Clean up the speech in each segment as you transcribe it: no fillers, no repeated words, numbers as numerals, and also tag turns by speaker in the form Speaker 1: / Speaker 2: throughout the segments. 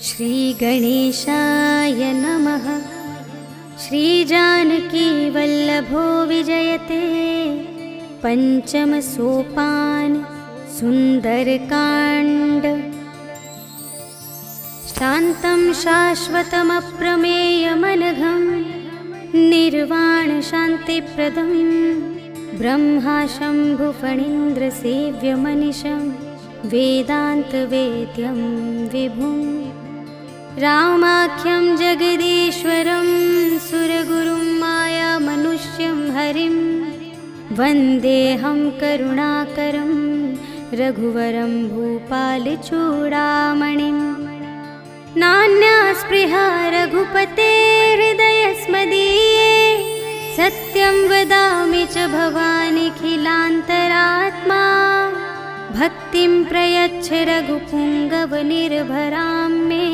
Speaker 1: श्रीगणेशाय नमः। श्रीजानकी वल्लभो विजयते। पंचम सोपान सुंदरकांड। शान्तं शाश्वतमप्रमेयमनघं निर्वाण शान्तिप्रदं ब्रह्मा शम्भुफणीन्द्रसेव्यमनिशं वेदान्तवेद्यं विभुं रामाख्यं जगदीश्वरं सुरगुरुं मायामनुष्यं हरिं वन्देऽहं करुणाकरं रघुवरं भूपालचूडामणिम्। नान्यास्पृहा रघुपते हृदयस्मदीये सत्यं वदामि च भवानिखिलान्तरात्मा। भक्तिं प्रयच्छ रघुपुङ्गवनिर्भरां मे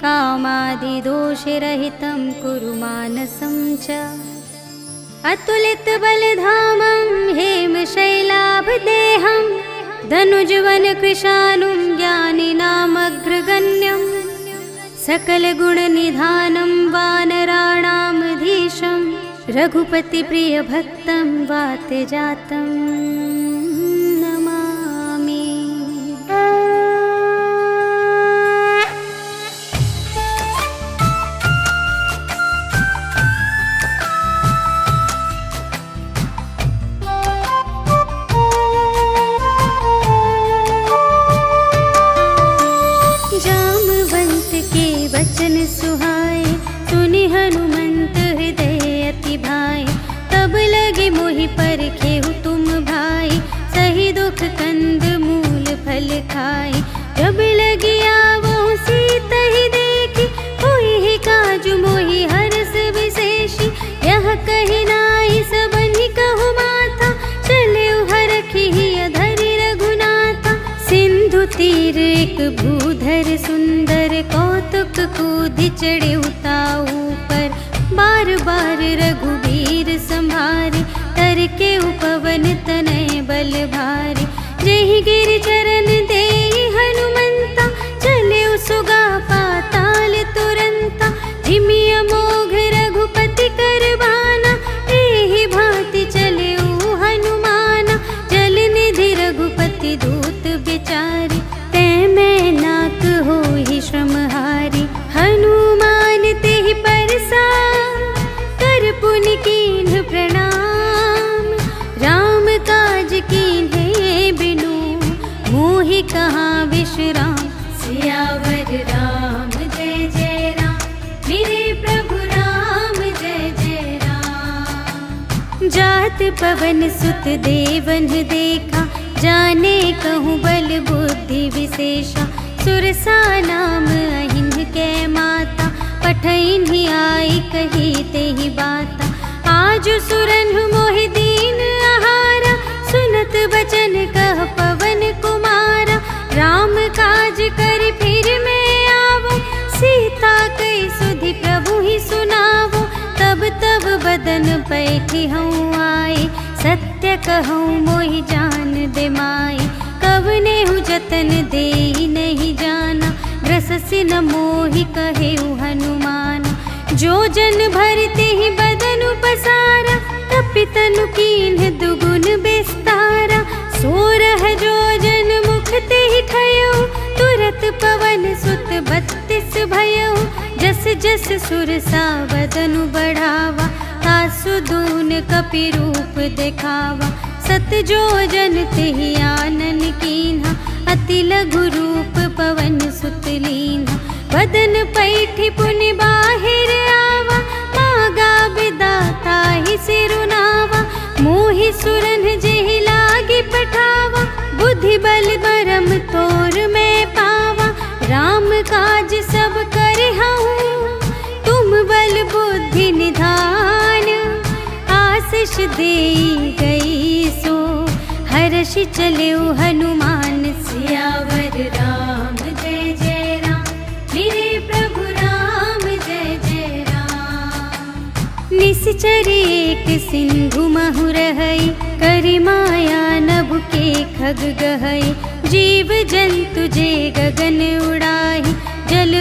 Speaker 1: कामादिदोषरहितं कुरु मानसं च। अतुलितबलधामं हेमशैलाभदेहं धनुजवनकृशानुं ज्ञानिनामग्रगण्यं सकलगुणनिधानं वानराणामधीशं रघुपतिप्रियभक्तं वातजातं नमामि। वचन सुहाए सुनि हनुमंत हृदय अति भाई। तब लगे मोहि परखेहु तुम भाई सही दुख कंद मूल फल खाई। जब लगी आवो सीता ही देखी होई ही काजु मोहि हरस विशेषी। यह कही नाई सबनि कहु माता चले हरखी ही अधरि रघुनाथा। सिंधु तीर एक भूधर सुंदर कौतुक कूदि चढ़े उताऊ पर। बार बार रघुबीर संभारे तर के उपवन तनय बल भारी। जेहि गिर चरण देहि हनुमंता चले सुगा पाताल तुरंता। जिमि अमोघ रघुपति करबाना एहि भांति चले हनुमाना। जल निधि रघुपति दूत बिचारी तै मैं नाक होहि श्रमहारी। हनुमान तेहि परसा कर पुनि कीन्ह प्रणाम। राम काज कीन्हे बिनु मोहि कहाँ विश्राम। सियावर राम जय जय राम मेरे प्रभु राम जय जय राम। जात पवन सुत देवन देखा जाने कहूँ बल बुद्धि विशेषा। सुरसा नाम अहिन्ह कै माता पठैन्हि आई कही तेहि बाता। आज सुरन्हु मोहि दीन आहारा सुनत बचन कह पवन कुमारा। राम काज कर फिर मैं आवो सीता कई सुधि प्रभु ही सुनावो। तब तब बदन पैठी हूँ आए सत्य कहूँ मोहि जान दे माई। कवने हूँ जतन देहि नहीं जाना ग्रससि न मोहि कहेउ हनुमान। जो जन भरते ही बदन पसारा कपितनु कीन्ह दुगुन बिस्तारा। सोरह जो जन मुख तेहि खयउ तुरत पवन सुत 32 भयउ। जस जस सुरसा बदनु बढ़ावा तासु दून कपि रूप दिखावा। सत जो जन तेहि आनन कीन्हा अति लघु रूप पवन सुत लीन्हा। बदन पैठी पुनि बाहिर आवा मागा बिदाता ही सिरुनावा। मोहि सुरन जेहि लागी पठावा बुद्धि बल बरम तोर मैं पावा। राम काज सब करहूँ तुम बल बुद्धि निधान। आशीष देई गई सो हर्षि चलेउ हनुमान। सियावर राम जय जय राम मेरे प्रभु राम जय जय राम। निश्चर एक सिंधु महु रहई करि माया नभ के खग गहई। जीव जंतु जे गगन उड़ाई जल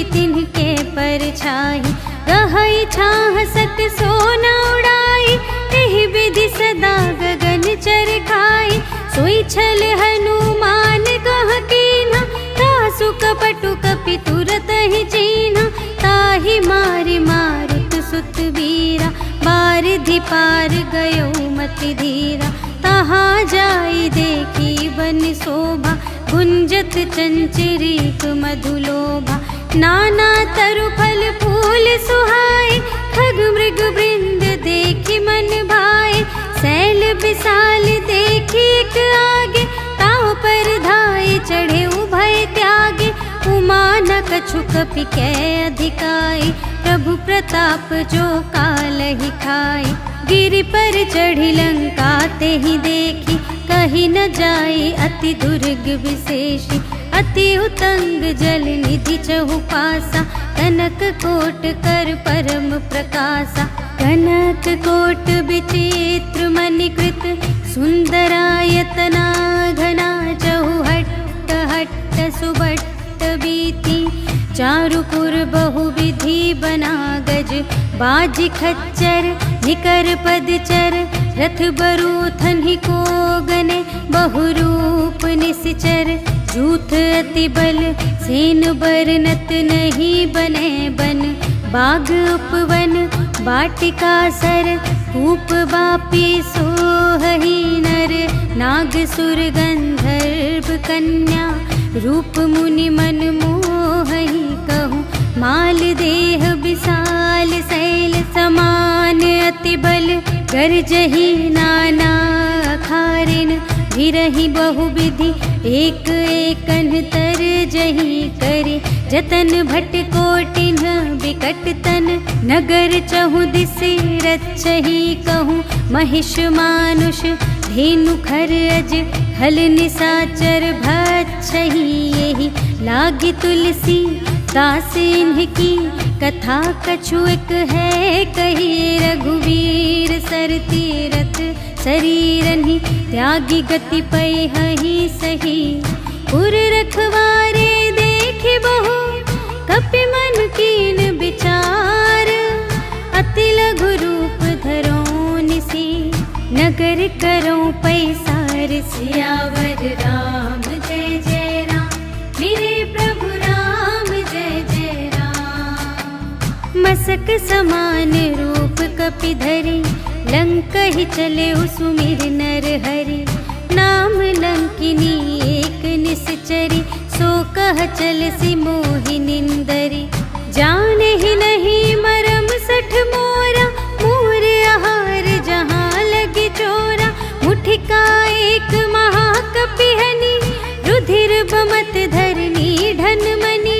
Speaker 1: मोहि तिनके परछाई। गहई छाह सत सोना उड़ाई, एहि विधि सदा गगन चरखाई। सोई छल हनुमान कह कीन्हा, तासु कपटु कपि तुरत ही चीन्हा। ताहि मारि मारुत सुत वीरा, बारिधि पार गयो मति धीरा। तहाँ जाई देखी वन शोभा, गुंजत चंचरीक मधुलोभा। नाना तरु फल फूल सुहाए, खग मृग वृंद देखी मन भाए। सैल विशाल देखी एक आगे, ताव पर धाये चढ़े उभय त्यागे। उमा न कछु कपि कै अधिकाई, प्रभु प्रताप जो कालहि खाई। गिरि पर चढ़ी लंका तेहि देखी, कही न जाई अति दुर्ग विशेषी। अति उतंग जल निधि चहु पासा, कनक कोट कर परम प्रकाशा। कनक कोट विचित्र मणिकृत, सुंदरायतना घना। चहु हट्ट हट्ट सुबट्ट बीती, चारुपुर बहुविधि बना गज। बाजी खच्चर निकर पदचर, रथ बरूथन ही को गने। बहुरूप निश्चर जूथ अति बल, सेन बरनत नहीं बने बन। बाग उपवन वाटिका सर, कूप बापी सोहहि नर। नाग सुर गंधर्व कन्या, रूप मुनि मन मोहहि कहूँ। माल देह विशाल शैल समान, अति बल गरजहि नाना अखारिन। भिरहि बहुविधि एक एकन तरजहि करे। जतन भट कोटिन बिकट तन, नगर चहु दिसि रचहि कहूँ। महिष मानुष धेनु खर अज, हल निसाचर भक्षहि एहि। लागी तुलसी दास इनकी, कथा कछु एक है कही। रघुवीर सर तीरथ शरीरहि, त्यागी गति पै हहि सही। पुर रखवारे देखि बहु, कपि मन कीन विचार। अति लघु रूप धरो निसी, नगर करो पैसार। सियावर राम जय जय राम, मेरे प्रभु राम जय जय राम। मसक समान रूप कपि धरि, लंकहि चले सुमिर नर हरि। नाम लंकिनी एक निश्चरी, सो कह चल सी मोहि निंदरी। जानहि नहीं मरम सठ मोरा, मोर आहार जहाँ लगी चोरा। मुठिका एक महाकपिहनि, रुधिर बमत धरनी ढन मनि।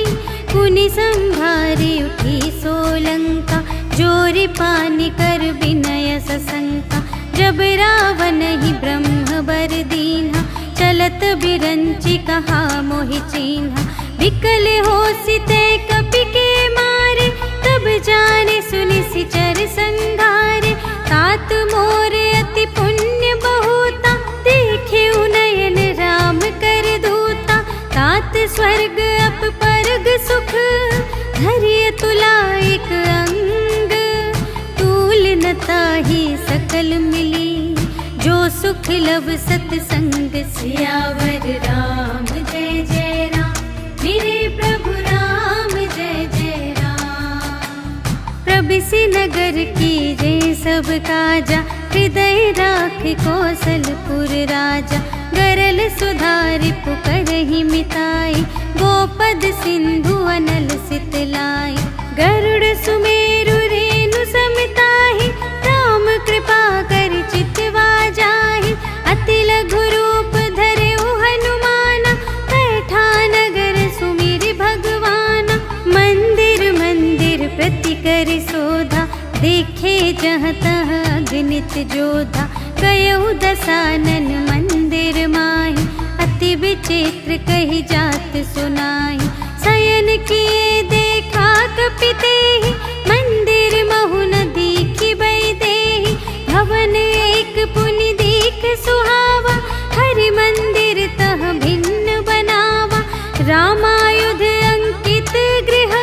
Speaker 1: कुनि संभारी उठी सोलंका, जोरि पानी कर विनय सशंका। जब रावण ही ब्रह्म बर दीन्हा, चलत बिरंचि कहा मोहि चीन्हा। विकल होसि ते कपि के मारे, तब जाने सुनि सिचर संघारे। तात मोर अति पुण्य बहुता, देखे उनयन राम कर दूता। तात स्वर्ग अप परग सुख, धरिय तुला एक अंग। तूल न ताहि सकल मिली, जो सुख लव सतसंग। सियावर राम जय जय राम, मेरे प्रभु राम जय जय राम। प्रबिसि नगर की जय सब काजा, हृदय राख कौशलपुर राजा। गरल सुधारि पुकारहि मिताई, गोपद सिंधु अनल सितलाई। गरुड़ सुमेरु रेणु समिताहि, राम कृपा कर चितवा जाहि। अति लघु रूप धरेउ हनुमाना, बैठा नगर सुमिरि भगवाना। मंदिर मंदिर प्रति कर शोधा, देखे जहाँ तहाँ अगणित जोधा। गयउ दसानन मंदिर माहि, अति विचित्र कही जात सुनाई। शयन किए देखा कपि तेहि, मंदिर महु न दीखि बै देहि। भवन एक पुनि दीख सुहावा, हरि मंदिर तह भिन्न बनावा। रामायुध अंकित गृह,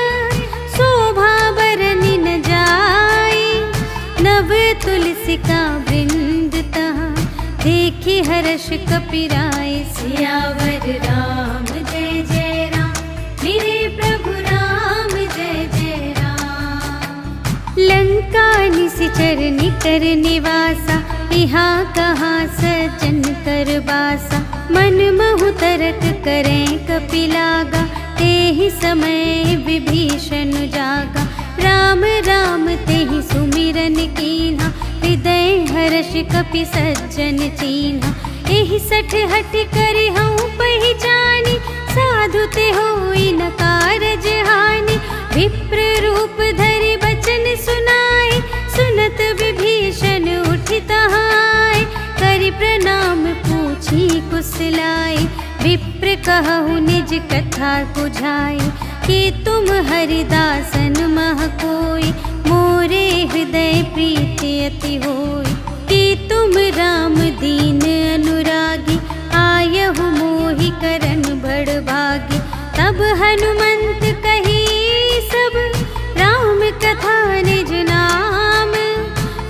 Speaker 1: हर्ष कपिराय। सियावर राम जय जय राम, मेरे प्रभु राम जय जय राम। लंका निशिचर निकर निवासा, यहाँ कहाँ सज्जन कर बासा। मन महु तरक करें कपिलागा, तेहि समय विभीषण जागा। राम राम तेहि सुमिरन कीन्हा, हृदय हर्ष कपि सज्जन चीन्हा। एहि सठ हठ करि हऊँ पहिचानी, साधु ते होई न कारज हानि। विप्र रूप धरि बचन सुनाए, सुनत विभीषण उठि तहाय। करि प्रणाम पूछी कुशलाए, विप्र कहु निज कथा बुझाए। कि तुम हरिदासन मह कोई, मोरे हृदय प्रीति अति होई। कि तुम राम दीन अनुरागी, आयहु मोहि करन बड़ भागी। तब हनुमंत कही सब, राम कथा निज नाम।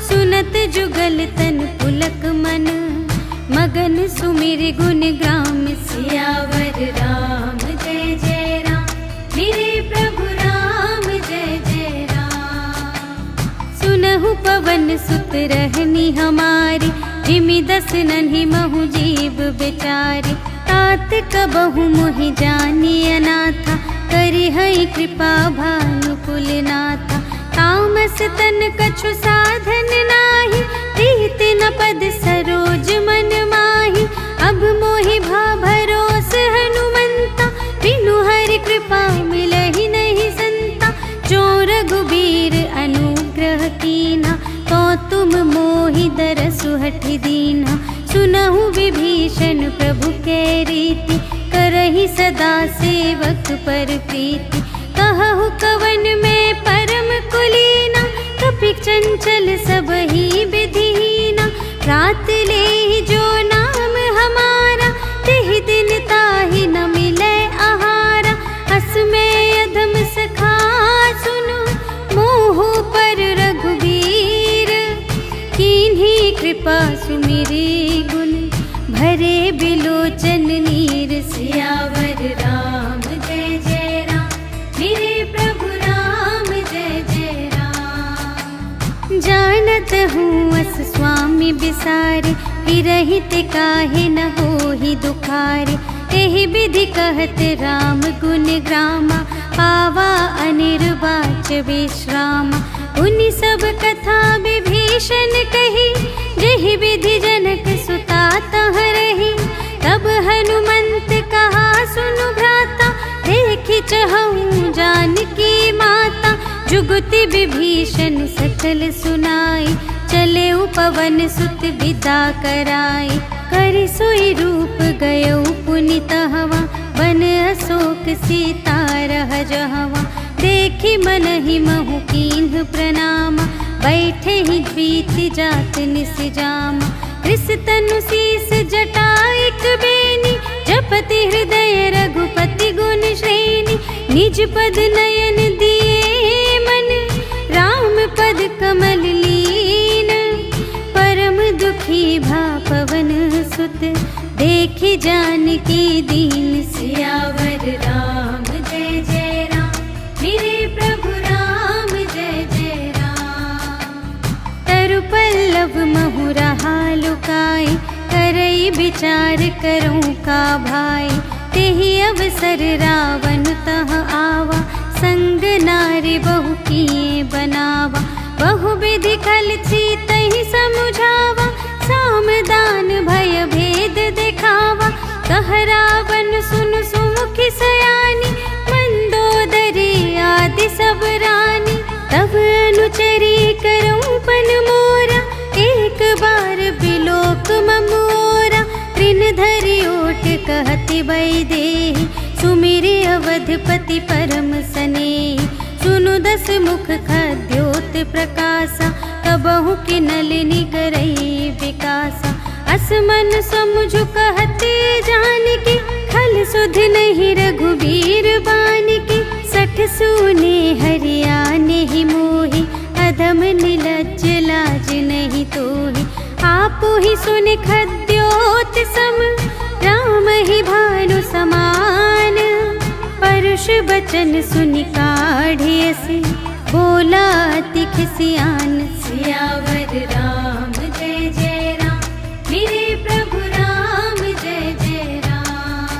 Speaker 1: सुनत जुगल तन पुलक मन, मगन सुमिर गुण ग्राम। सियावर राम जय जय राम, मेरे प्रभु राम जय जय राम। सुनहु पवन सुत रहनी हमारी, जिमि दस नन्हि महु जीव बेचारी। तात कबहु मोहि जानी अनाथा, करि हई कृपा भानुकुल नाथा। तामस तन कछु साधन नाही, प्रीति न पद सरोज मन माही। अब मोहि भा भरोस हनुमंता, बिनु हरि कृपा मिलहि नहीं संता। जो रघुबीर अनुग्रह कीना, तो तुम मोहि दरसु हठि दीना। सुनहु विभीषण प्रभु के रीति, करहि सदा सेवक पर प्रीति। कहु कवन में परम कुलीना, कपि चंचल सबहि विधिहीना। रात ले जो नाम हमारा, तिहि दिन ताहि न मिले आहारा। अस में अधम सखा सुनो, मोह पर रघुबीर। कीन्ही कृपा सुमिरि गुण, भरे बिलोचन नीर। सियावर राम जय जय राम, मेरे प्रभु राम जय जय राम। जानत हूँ अस स्वामी बिसारे, फिरहित काहे न होहि दुखारे। एहि विधि कहत राम गुण ग्रामा, पावा अनिर्वाच विश्रामा। उनि सब कथा विभीषण कही, जेहि विधि जनक सुता तह रही। तब हनुमंत कहा सुनु भ्राता, देखि चहऊँ जानकी माता। जुगति विभीषण सकल सुनाई, चले पवन सुत विदा कराई। करि सोई रूप गयौ पुनि तहवा, बन अशोक सीता रह जहवा। देखि मनहि महु कीन्ह प्रणामा, बैठे ही प्रीति जात निस जामा। कृस तनु शीस जटाइक बेनी, जपति हृदय रघुपति गुण श्रेणी। निज पद नयन दिए मन, राम पद कमल लीन। परम दुखी भा पवन सुत, देखि जानकी दीन। सियावर राम जय जय राम, मेरे प्रभु राम जय जय राम। तरु पल्लव महु रहा लुकाई, करई विचार करूँ का भाई। तेहि अवसर रावण तह आवा, संग नारी बहु किए बनावा। बहु विधि खल तहि समुझावा, सामदान भय भेद दिखावा। कह रावण सुन सुमुखि सयानी, मंदोदरी आदि सब रानी। तब अनुचरी करऊँ पन मोरा, एक बार बिलोक ममोरा। तृण धरि ओट कहति वैदेही, सुमिरि अवधपति परम स्नेही। सुनु दस मुख खद्योत प्रकाशा, कबहु कि नलिनी करई विकासा। असमन समुझु कहते जानकी, खल सुध नहीं रघुबीर बानिकी। सठ सूने हरियाने ही मोहि, अधम निलज्ज लाज नहीं तोहि। आपु ही सुन खद्योत सम, राम ही भानु समान। परुष बचन सुनि काढ़ियसि, बोला अति खिसियान। सियावर राम जय जय राम, मेरे प्रभु राम जय जय राम।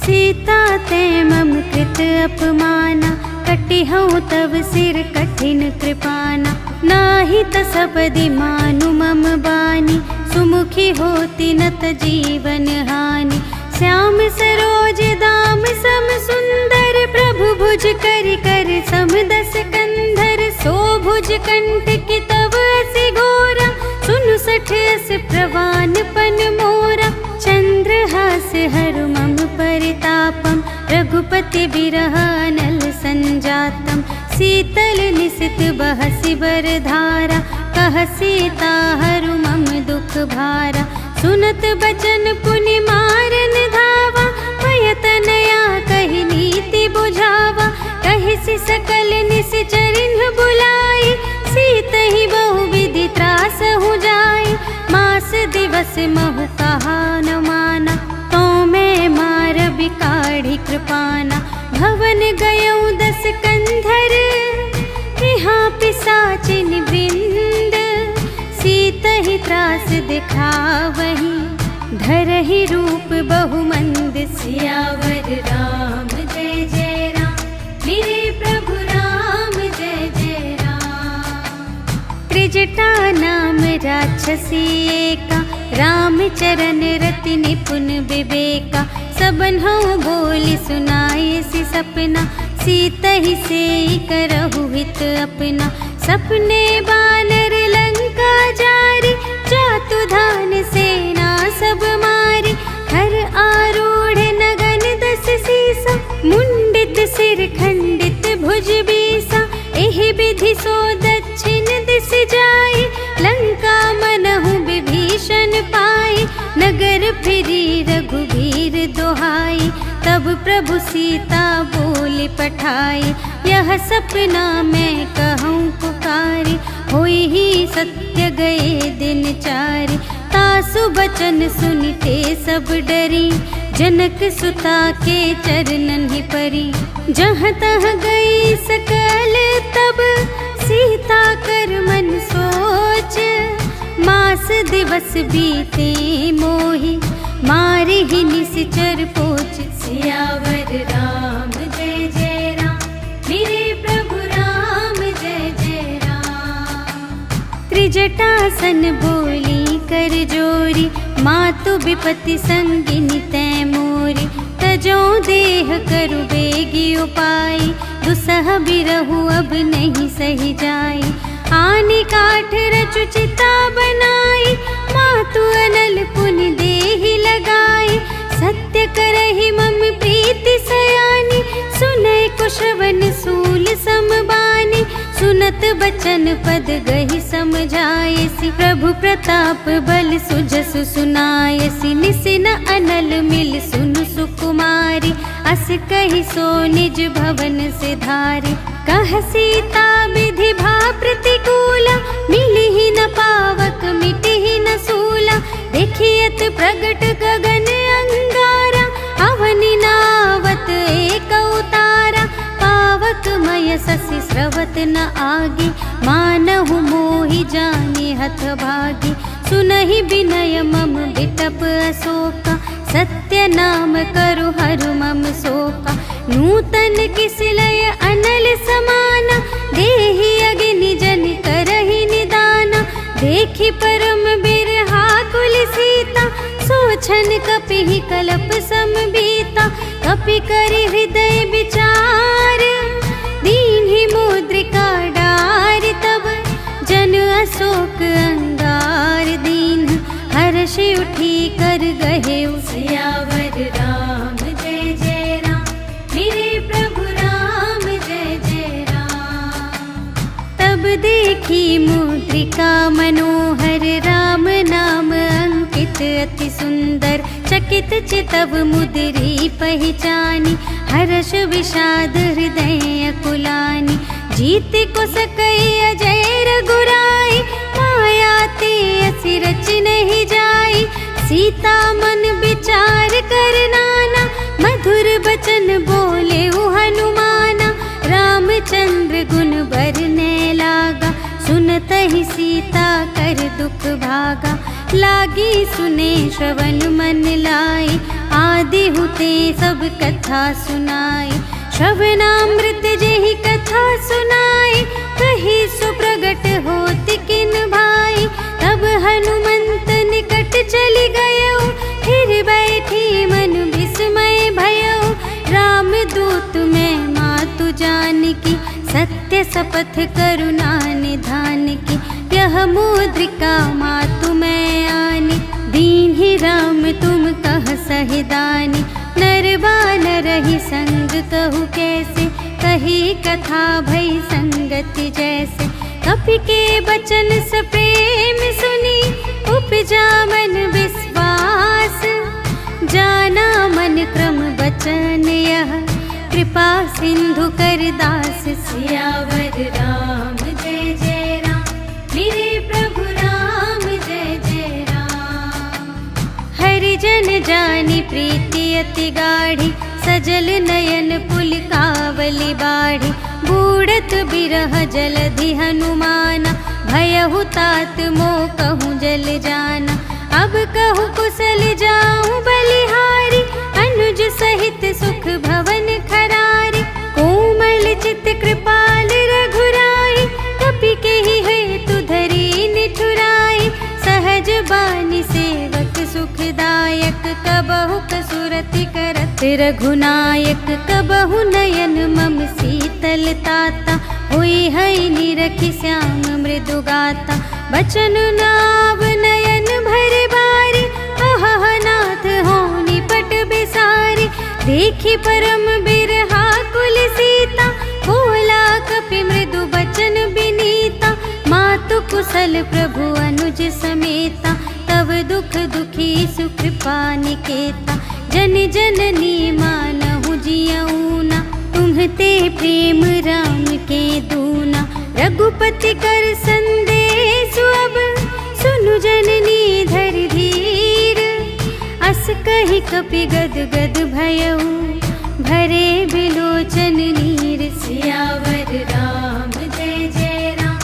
Speaker 1: सीता ते मम कृत अपमाना, कटिहउँ तव सिर कठिन कृपाना। नाही त सबदि मानु मम बानी, सुमुखी होती न त जीवन हानि। श्याम सरोज दाम सम सुंदर, प्रभु भुज कर कर सम दस कंधर। सो भुज कंठ की तव असि घोरा, सुनु सठ अस प्रवान पन मोरा। चंद्रहास हरु मम परितापम, रघुपति बिरह अनल संजातम। शीतल निसित बहसि बरधारा, कह सीता हरु मम दुख भारा। सुनत बचन पुनि मारन धावा, भय तनया कहि नीति बुझावा। कहिसि सकल निश्चरिन बुलाई, सीतहि बहुविधि त्रासहु जाई। मास दिवस महु कहा न माना, तो मैं मार बिकाढ़ी कृपाना। भवन गयउँ दस कंधर, यहाँ पिसाचिन वृंद। सीतहि त्रास दिखावही, धरहि रूप बहुमंद। सियावर राम जय जय राम, मेरे प्रभु राम जय जय राम। त्रिजटा नाम राक्षसी एका, रामचरण रति निपुण विवेका। सबन्हु बोली सुनायसि सपना, सीतहि सेई करहु हित अपना। सपने बानर लंका जारी, जातु धान सेना सब मारी। हर आरूढ़ नगन दस सीसा, मुंडित सिर खंडित भुज बीसा। एहि विधि सो दक्षिण दिस जाई, लंका मनहु विभीषण पाई। नगर फिरी रघुबीर दोहाई, तब प्रभु सीता बोली पठाई। यह सपना मैं कहूँ पुकारी, होई ही सत्य गए दिन चारि। तासु बचन सुनिते सब डरी, जनक सुता के चरणन ही परी। जहाँ तहाँ गई सकल तब, सीता कर मन सोच। मास दिवस बीते मोहि, मारे ही निश्चर पोच। सियावर राम जय जय राम, मेरे प्रभु राम जय जय राम। त्रिजटासन बोली कर जोरी, मातु विपति संगिनी तै मोरी। तजो देह करु बेगी उपाय, दुसह बिरहु अब नहीं सही जाई। आनी काठ रचु चिता बनाई, मातु अनल पुनि देहि लगाई। सत्य करहि मम प्रीति सयानी, सुनय कुशवन सूल समबानी। सुनत बचन पद गहि समझायसि, प्रभु प्रताप बल सुजसु सुनायसि। निसिन अनल मिल सुनु सुकुमारी, अस कहि सो निज भवन सिधारी। कह सीता विधि भा प्रतिकूला, मिलिहि न पावक मिटिहि न सूला। देखियत प्रगट गगन अंगारा, अवनि नावत एक उतारा। पावक मय ससि स्रवत न आगे, मानहु मोहि जानि हथ भागी। सुनहि बिनय मम बिटप अशोका, सत्य नाम करु हरु मम शोका। नूतन किसलय अनल समाना, देहि अग्नि जन करहि निदाना। देखि परम बिरहा कुल सीता, सोछन कपिहि कलप समबीता। कपि करि हृदय विचार, दीन्हि मुद्रिका डारि। तब जन अशोक अंगार दीन, हर्षि उठी कर गहेउ। सियावर राम जय जय राम, मेरे प्रभु राम जय जय राम। तब देखी मुद्रिका मनोहर, राम नाम अंकित अति सुंदर। चकित चितव मुद्री पहचानी, हर्ष विषाद हृदय अकुलानी। जीत को सकई अजय रघुराई, माया ते असि रच नहीं जाई। सीता मन विचार कर नाना, मधुर बचन बोले हनुमाना। रामचंद्र गुण बरने लागा, सुनत ही सीता कर दुख भागा। लागी सुने श्रवण मन लाई, आदि हुते सब कथा सुनाई। श्रवणामृत जेहि कथा सुनाई, कही सुप्रगट होति किन भाई। तब हनुमंत निकट चली गयो, फिर बैठी मन विस्मय भयो। राम दूत मैं मातु जानकी, सत्य शपथ करुणा निधान की। यह मुद्रिका मातु मैं आनी, दीन्हि राम तुम कह सहिदानी। नरवानर ही संग कहु कैसे, कही कथा भई संगति जैसे। कपि के बचन स प्रेम सुनी, उपजा मन विश्वास। जाना मन क्रम बचन यह, कृपा सिंधु कर दास। सियावर राम जय जय राम, मेरे प्रभु राम जय जय राम। हरिजन जानी प्रीति अति गाढ़ी, सजल नयन पुलकावली बाढ़ी। बूढ़त बिरह जलधि हनुमाना, भयहु तात मोह कहूँ जल जाना। अब कहूँ कुशल जाऊँ बलिहारी, अनुज सहित सुख भवन खरारी। कोमल चित कृपाल रघुराई, कपि केहि हेतु धरी निठुराई। सहज बानी सेवक सुखदायक, कबहु कसुरति करत रघुनायक। कबहु नयन मम शीतल ताता, हुई है निरखि श्याम मृदु गाता। बचन नाव नयन भर बारी, अहह नाथ हो निपट बिसारी। देखी परम बिरहा कुल सीता, बोला कपि मृदु बचन बिनीता। मातु कुशल प्रभु अनुज समेता, तब दुख दुखी सुकृपा निकेता। जन जननी मानहु जियऊना, तुम्हते प्रेम राम के दूना। रघुपति कर संदेश अब, सुनु जननी धर धीर। अस कहि कपि गद गद भयऊ, भरे बिलोचन नीर। सियावर राम जय जय राम,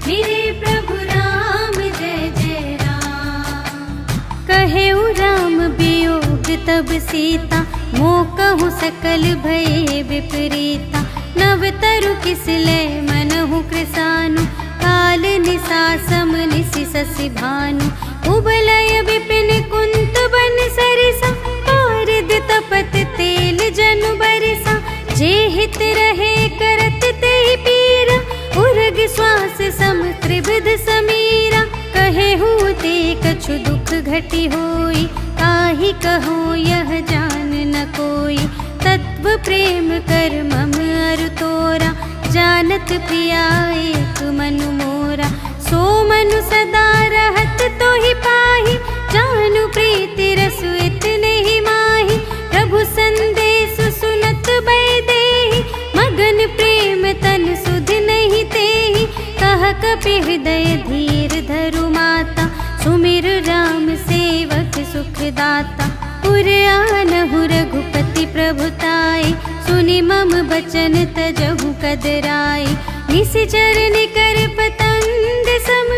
Speaker 1: मेरे प्रभु राम जय जय राम। कहेउ राम वियोग तब सीता, मोह कहूँ सकल भये विपरीता। नव तरु किसलय मनहु कृसानु, काल निसा सम निसि शशि भानु। उबलय विपिन कुंत बन सरिसा, पारद तपत तेल जनु बरसा। जे हित रहे करत तेहि पीरा, उर्ग श्वास सम त्रिविध समीरा। कहेहु ते कछु दुख घटी होई, काहि कहो यह जान न कोई। तत्व प्रेम कर मम अरु तोरा, जानत प्रिया एक मनु मोरा। सो मनु सदा रहत तोहि पाहि, जानु प्रीति रसु इतने ही माहि। प्रभु संदेश सुनत बैदेहि, मगन प्रेम तन सुध नहीं तेहि। कह कपि हृदय धीर धरु माता, सुमिर राम सेवक सुखदाता। पुर आनहु रघुपति प्रभुताई, सुनि मम बचन तजहु कदराई। निशिचर निकर पतंग सम,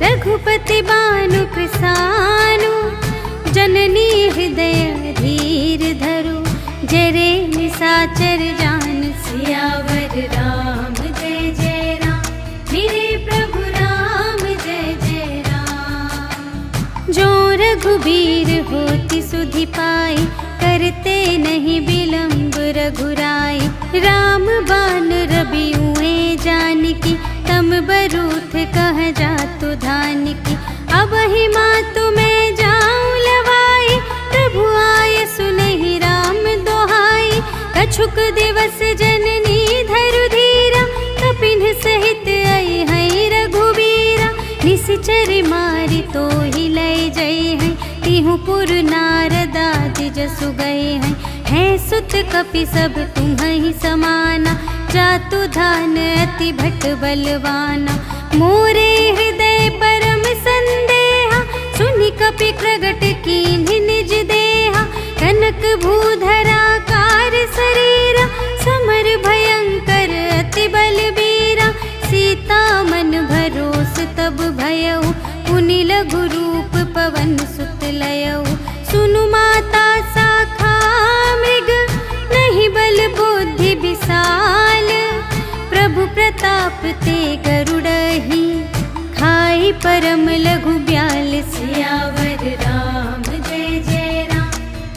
Speaker 1: रघुपति बानु कृसानु। जननी हृदय धीर धरु, जरे निसाचर जान। सियावर राम जय जय राम, मेरे प्रभु राम जय जय राम। जो रघुबीर होति सुधि पाई, करते नहीं विलंब रघुराई। राम बान रवि उए जानकी, तम बरूथ कह जातु धानिकी। अब ही मातु मैं जाऊं लवाई, प्रभु आय सुनहि राम दोहाई। कछुक दिवस जननी धरु धीरा, कपिन सहित आई है रघुबीरा। निशिचर मारी तो ही लय जय है, तिहु पुर नारदादि जसु गए हैं। है सुत कपि सब तुम्हि समाना, जातु धान अति भट बलवाना। मोरे हृदय परम संदेहा, सुनि कपि प्रगट कीन्हि निज देहा, कनक भूधराकार शरीरा, समर भयंकर अति बलबीरा। सीता मन भरोस तब भयउ, पुनि लघु रूप पवन सुत लयउ। सुनु माता शाखा मृग, नहीं बल बुद्धि विशाल। प्रभु प्रताप ते गरुड़हि, खाई परम लघु ब्याल। सियावर राम जय जय राम,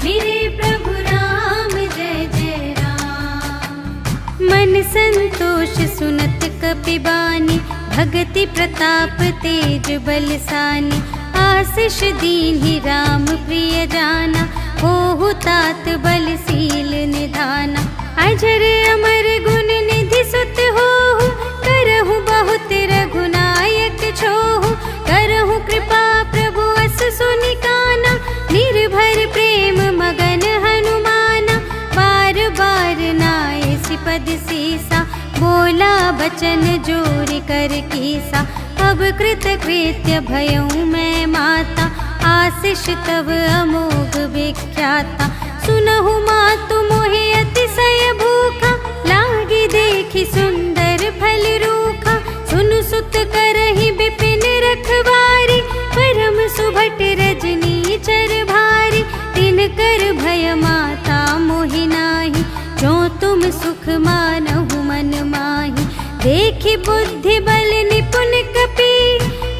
Speaker 1: मेरे प्रभु राम जय जय राम। मन संतोष सुनत कपि बानी, भगति प्रताप तेज बलसानी। आशीष दीन्हि राम प्रिय जाना, होहु तात बलशील निधाना। अजर अमर गुण निधि सुत होहु, करहु बहुत रघुनायक छोहु। करहु कृपा प्रभु अस सुनि काना, निर्भर प्रेम मगन हनुमाना। बार बार नाए सिपद सीसा, बोला बचन जोर कर कीसा। अब कृत कृत्य भयउ मैं माता, आशीष तव अमोघ विख्याता। सुनहु मातु मोहि अतिशय भूखा, लागी देखि सुंदर फल रूखा। सुनु सुत करहि बिपिन रखवारी, परम सुभट रजनी चर भारी। तिनकर भय माता मोहि नाही, जो तुम सुख मानहु मन माही। देखि बुद्धि बल निपुण कपि,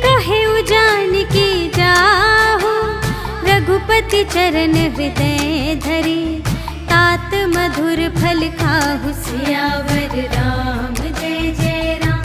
Speaker 1: कहे जानकी जाहु। रघुपति चरण हृदय धरि, तात मधुर फल खाहु। सियावर राम जय जय राम,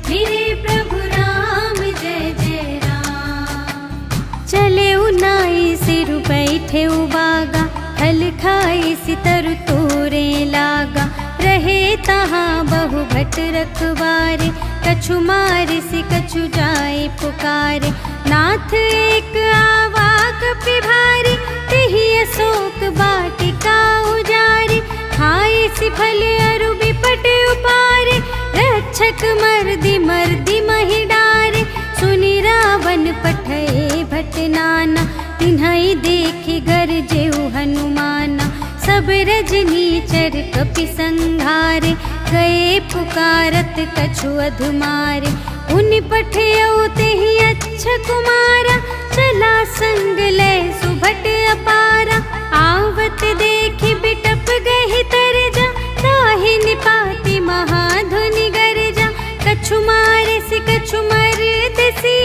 Speaker 1: मेरे प्रभु राम जय जय राम। चले उनाई सिर बैठे उबागा, फल खाई सितर तोरे लागा। रहे तहाँ बहु भट रखवारे, कछु मारे सि कछु जाए पुकारे। नाथ एक आवा कपि भारी, तिहि अशोक वाटिका उजारी। खाए सि फल अरु बिपट उपारे, रक्षक मर्दि मर्दि महि डारे। सुनि रावण पठए भट नाना, तिन्हइ देखि गरजेउ हनुमाना। सब रजनीचर कपि संघारे, गए पुकारत कछु अधुमारे। उनि पठयउ तेहि अच्छा कुमारा, चला संग लय सुभट अपारा। आवत देखि बिटप गहि तरजा, ताहि निपाति महाधुनि गरजा। कछु मारे सि कछु मरदसि,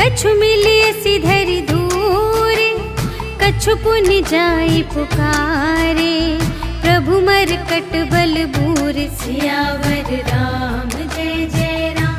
Speaker 1: कछु मिलियसि धरि धूरे। कछु पुनि जाई पुकारे, प्रभु मरकट बल बूर। सियावर राम जय जय राम,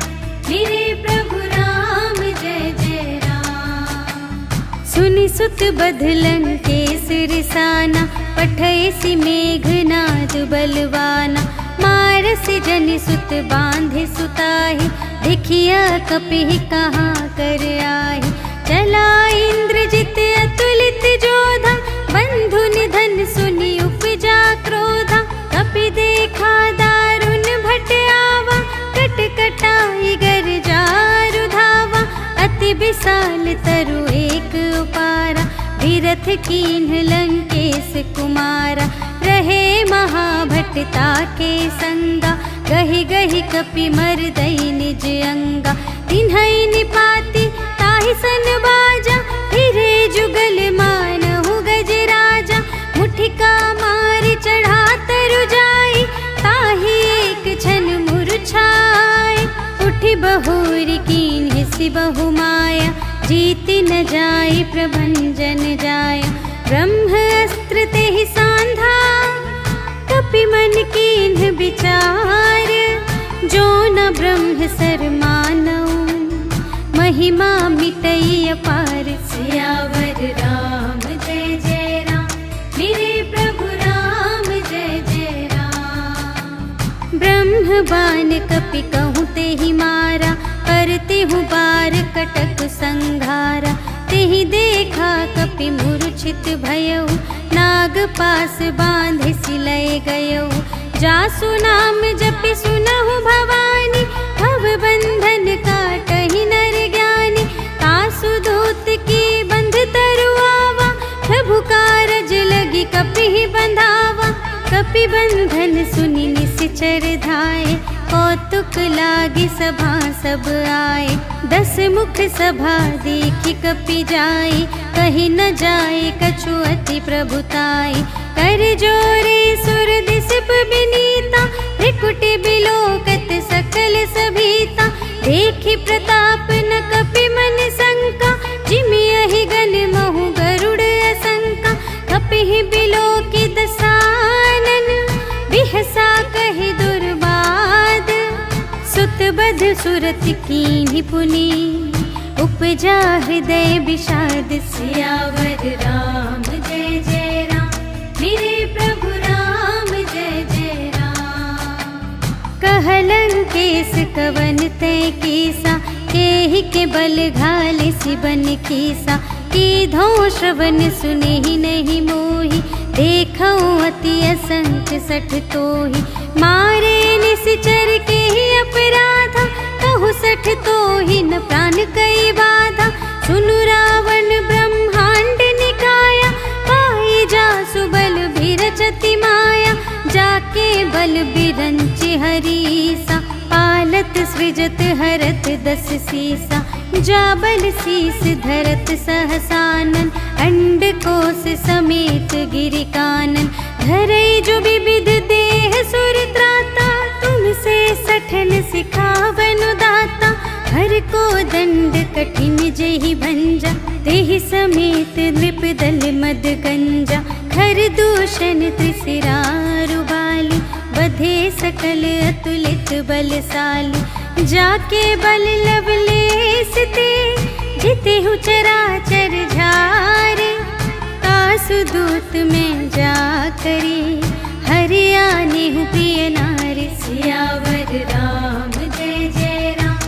Speaker 1: मेरे प्रभु राम जय जय राम। सुनि सुत बधलन केस रिसाना, पठय सि मेघनाद बलवाना। मारसि जनि सुत बांधे सुताहि, देखिया कपि कहाँ कर आहि। चला इंद्रजित अतुलित जोधा, बंधु निधन सुनि उपजा क्रोधा। कपि देखा दारुण भट आवा, कट कटाई गर जारु धावा। अति विशाल तरु एक उपारा, विरथ कीन्ह लंकेश कुमारा। रहे महाभटता के संगा, गहि गहि कपि मरदई निज अंगा। तिन्हइ निपाति ताहि सन बाजा, फिरे जुगल मानहु गजराजा। मुठिका मारि चढ़ा तरु जाई, ताहि एक छन मुरझाए। उठि बहुरि कीन्हि सि बहु माया, जीति न जाई प्रभंजन जाया। ब्रह्म अस्त्र तेहि सांधा, कपि मन कीन्ह विचार। जो न ब्रह्म सर मानऊ, महिमा मिटई अपार। सियावर राम जय जय राम, मेरे प्रभु राम जय जय राम। ब्रह्म बाण कपि कहूँ तेहि मारा, करते हूँ बार कटक संघारा। तेहि देखा कपि मूर्छित भयउ, नाग पास बांधे सिलय गयउ। जासु नाम जपि सुनहु भवानी, भव बंधन काटहि नर ज्ञानी। तासु दूत की बंधत निश्चर धाये, कौतुक लागी सभा सब आए। 10 मुख सभा देखी कपि जाई, कही न जाए कछु अति प्रभुताई। कर जोरे सुर दिसप बिनीता, त्रिकुटि बिलोकत सकल सभीता। देखी प्रताप न कपि मन शंका, जिमि यहि गण महु गरुड़ असंका। कपिहि बिलोकि दसानन, बिहसा कहि दुर्बाद। सुत बध सुरत कीन्हि पुनि, उपजा हृदय विषाद। सियावर राम जय जय राम, मेरे प्रभु राम जय जय राम। कहलन केस कवन तै कीसा, केहि के बल घाले सिबन कीसा। कीधो श्रवण सुने ही नहीं मोहि, देखौ अति असंख्य सठ तोहि। मारे निश्चर के ही अपराधा, कहु सठ तोहि न प्राण कई बाधा। सुनु रावण ब्रह्मांड निकाया, पाई जासु बल बिरचति माया। जाके बल बिरंचि हरीसा, पालत सृजत हरत 10 सीसा। जाबल शीस धरत सहसानन, अंड कोश समेत गिरि कानन। धरई जो विविध देह सुर त्राता, तुमसे सठन सिखावन दाता। हर को दंड कठिन जेहि भंजा, तेहि समेत नृप दल मद गंजा। खर दूषण त्रिशिरारु बाली, बधे सकल अतुलित बलशाली। जाके बल लवलेस ते, जितेहु चराचर झारे। कासु दूत में जा करी, हरियानेहु प्रिय नारी। सियावर राम जय जय राम,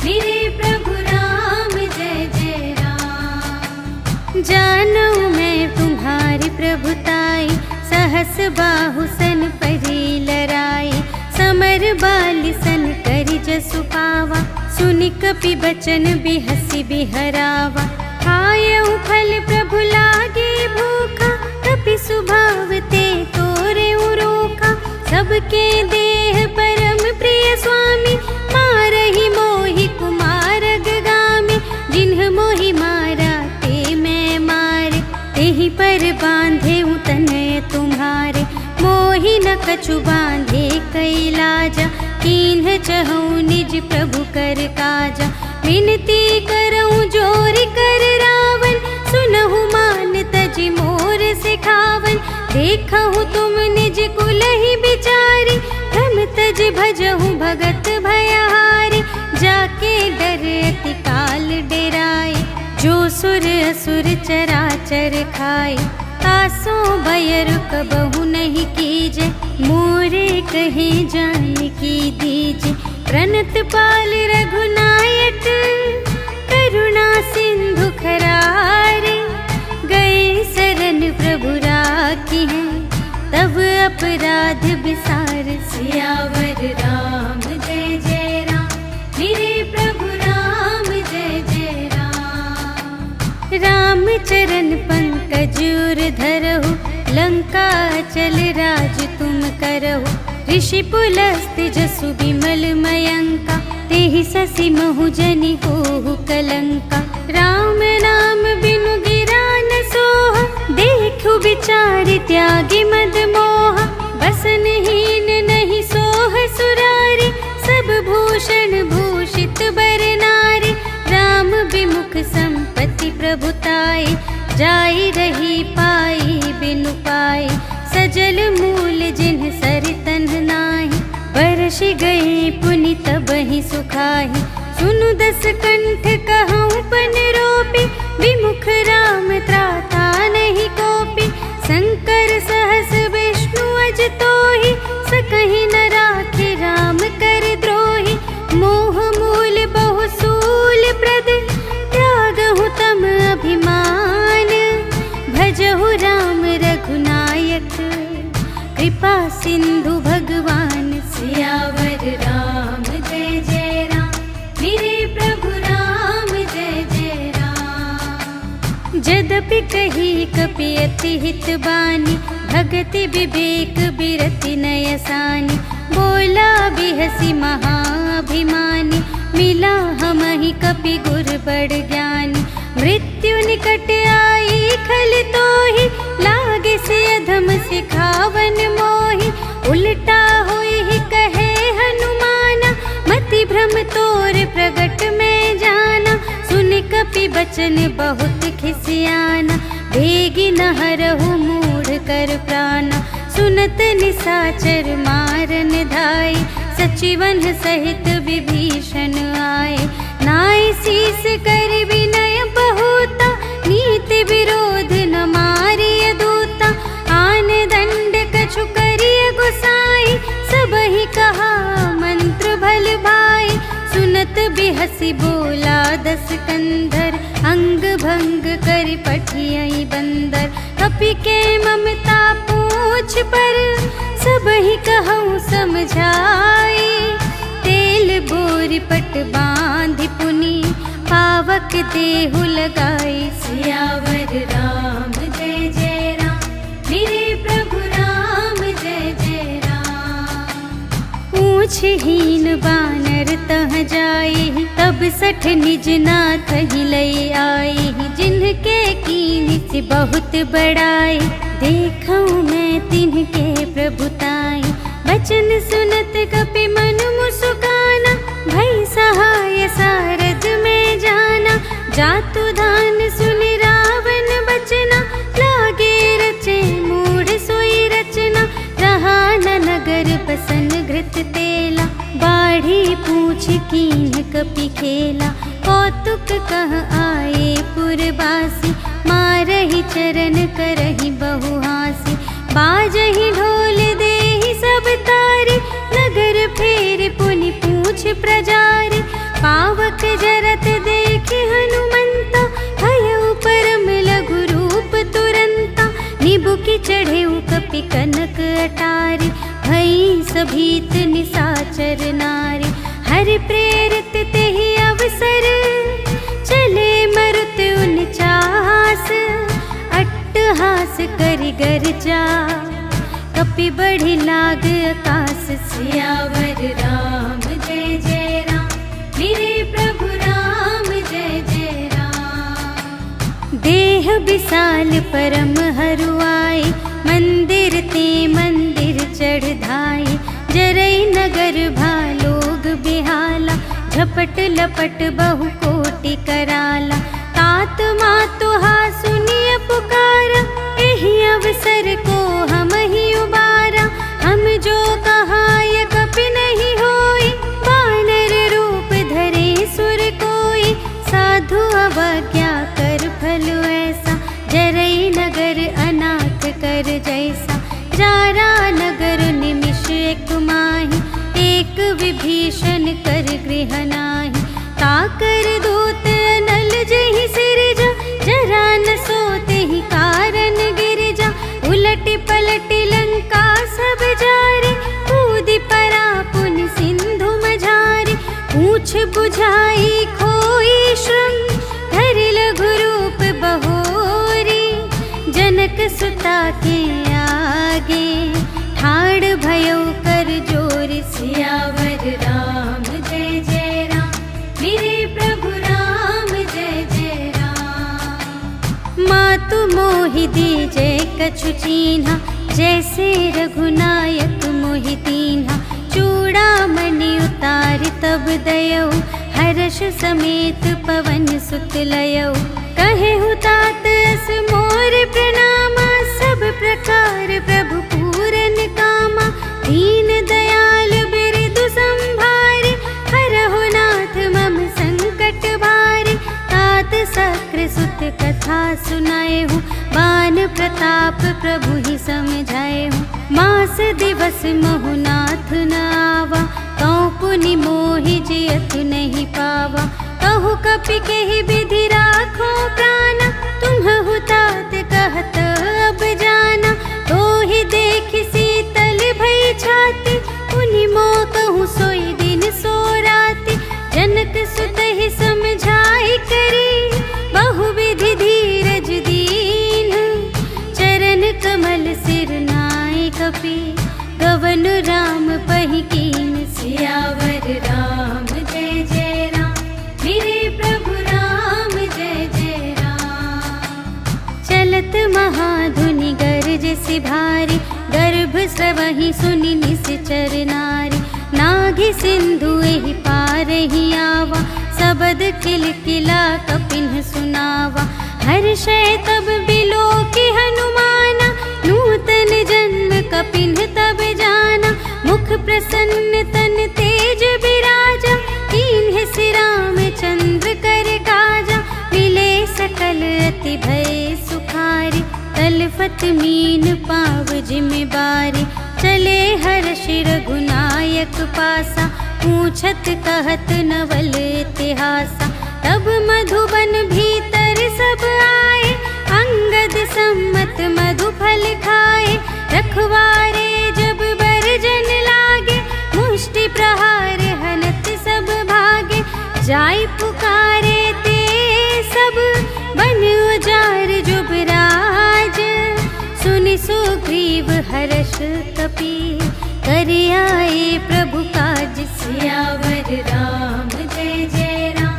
Speaker 1: मेरे प्रभु राम जय जय राम। जानू मैं तुम्हारी प्रभुताई, सहस बाहु सन परी लराई। समर बाली सन करि जसु पावा, सुनि कपि बचन बिहसि बिहरावा। खायउ फल प्रभु लागे भूखा, कपि स्वभाव ते तोरे उरोखा। सबके देह परम प्रिय स्वामी, मारहि मोहि कुमार गामी। जिन्ह मोहि मारा ते मैं मारे, तेहि पर बांधे तनय तुम्हारे। मोहि न कछु बांधे कैलाजा, कीन्ह चहु निज प्रभु कर काजा। विनती करऊँ जोरि कर रावण, सुनहु मान तजि मोर सिखावन। देखहु तुम निज कुलहि बिचारी, भ्रम तज भजहु भगत भयहारी। जाके डर अति काल डेराए, जो सुर असुर चराचर खाए। कासो भयर कबहु नहीं कीजे, मोरे कहे जानकी दीजे। प्रणत पाल रघुनायक, करुणा सिंधु खरारे। गए शरण प्रभु राखी हैं, तब अपराध बिसार। सियावर राम जय जय राम, मेरे प्रभु राम जय जय राम। राम चरण पंकज उर धरहु, लंका चल राज तुम करहु। ऋषि पुलस्त्य जसु बिमल मयंका, तेहि ससि महु जनि होहु कलंका। राम नाम बिनु गिरा न सोहा, देखु विचारि त्यागी मद मोहा। बसनहीन नहीं सोह सुरारी, सब भूषण भूषित बर नारी। राम विमुख संपत्ति प्रभुताई, जाई रही पाई बिनु पाई। सजल मूल जिन्ह सरितन नाही, बरसि गए पुनि तबहि सुखाहि। सुनु 10 कंठ कहऊँ पन रोपी, विमुख राम त्राता नहीं कोपी। शंकर सहस विष्णु अज तोहि, सकहि न राखि राम कर द्रोही। मोह मूल बहु सूल प्रद, त्यागहु तम अभिमान। भजहु राम रघुनायक, कृपा सिंधु भगवान। सियावर राम जय जय राम, मेरे प्रभु राम जय जय राम। जदपि कही कपि अति हित बानी, भगति विवेक बिरति नयसानी। बोला बिहसी महाभिमानी, मिला हमहि कपि गुर बड़ ज्ञानी। मृत्यु निकट आई खल तोहि, लागे से अधम सिखावन मोहि। उल्टा होई ही कहे हनुमाना, मति भ्रम तोर प्रगट में जाना। सुन कपि बचन बहुत खिसियाना, भेगी न हरहु मूढ़ कर प्राणा। सुनत निसाचर मारन धाय, सचिवन सहित विभीषण आए। नाय शीस कर विनय बहुता, नीति विरोध न मारिय दूता। आन दंड कछु करिय गुसाई, सबहि कहा मंत्र भल भाई। सुनत बिहसी बोला दस कंधर, अंग भंग कर पठियहि बंदर। कपि के ममता पूछ पर, सबहि कहूँ समझाई। तेल बोरि पट बांधि पुनि, पावक देहु लगाई। सियावर राम जय जय राम, मेरे प्रभु राम जय जय राम। पूछहीन बानर तह जाई, तब सठ निज नाथ ही लई आई। जिनके कीनी से बहुत बड़ाई, देखऊँ मैं तिनके प्रभुताई। बचन सुनत कपि मन मुस्काना, भई सहाय सारद में जाना। जातु धान सुन रावण बचना, लागे रचे मूढ़ सोई रचना। रहा न नगर बसन घृत तेला, बाढ़ी पूछ कीन कपि खेला। कौतुक कह आए पुरवासी, मारहि चरण करहि बहुहासी। बाजहि ढोल देहि सब तारे, नगर फेर पुनि पूछ प्रजारे। पावक जरत देखि हनुमंता, भयउ परम लघु रूप तुरंता। निबुकि चढ़ेउ कपि कनक अटारी, भई सभीत निसाचर नारी। हरि प्रेरित तेहि अवसर, चले मरुत उनचास। अट्टहास करि गर्जा, कपि बढ़ि लाग आकाश। सियावर राम जय जय राम, मेरे प्रभु राम जय जय राम। देह विशाल परम हरुआई, मंदिर ते मंदिर चढ़ धाई। जरई नगर भालोग बिहाला, झपट लपट बहु कोटि कराला। तात मातुहा सुनिय पुकारा, एहि अवसर को हम ही उबारा। हम जो कहाय कपि नहीं होई, वानर रूप धरे सुर कोई। साधु अवज्ञा कर फल ऐसा, जरई नगर अनाथ कर जैसा। जारा नगर निमिष एक माहि, एक विभीषण कर गृह नाही। ताकर दूत अनल जहि सिरजा, जरा न सोते ही कारण गिरजा। उलटि पलटि लंका सब जारे, कूदि परा पुनि सिंधु मझारे। पूछ बुझाई खोई श्रम, धरि लघु रूप बहोरी। जनक सुता के आगे, ठाड़ भयउ कर जोर। सियावर राम जय जय राम, मेरे प्रभु राम जय जय राम। मातु मोहि दीजे कछु चीन्हा, जैसे रघुनायक मोहि दीन्हा। चूड़ामणि उतारि तब दयौ, हर्ष समेत पवन सुत लयौ। कहेहु तात अस मोर प्रणामा, सब प्रकार प्रभु पूरन कामा। दीन दयाल बिरदु संभारे, हरहु नाथ मम संकट भारे। तात सक्र सुत कथा सुनाएहु, बान प्रताप प्रभु ही समझाएहु। मास दिवस महु नाथ न आवा, तौ पुनि मोहि जियतु नहीं पावा। कहु कपि केहि विधि राखो प्राणा, तुम्हु तात कहत अब जाना। तोहि देखि शीतल भई छाती, पुनि मोह कहूँ सोई दिन सो राति। जनक सुत ही समझाई करी, बहुविधि धीरज दीन। चरण कमल सिर नाय कपि, गवन राम पहि बेसी भारी, गर्भ स्रवहि सुनि निश्चर नारी। नाघि सिंधु एहि पार ही आवा, सबद किलकिला कपिन सुनावा। हर्षै तब बिलोकि हनुमाना, नूतन जन्म कपिन तब जाना। मुख प्रसन्न तन तेज बिराजा, कीन्हे श्री रामचंद्र कर काजा। मिले सकल अति भय सुखारी, तलफत मीन पाव जिम्मेवारी। चले हर्षि रघुनायक पासा, पूछत कहत नवल इतिहासा। तब मधुबन भीतर सब आए, अंगद सम्मत मधु फल खाए। रखवारे जब बरजन लागे, मुष्टि प्रहार हनत सब भागे। जाय पुकारे ते सब, बन उजार जुबराज। सुनि सुग्रीव हर्ष कपि, कर आए प्रभु काज। सियावर राम जय जय राम,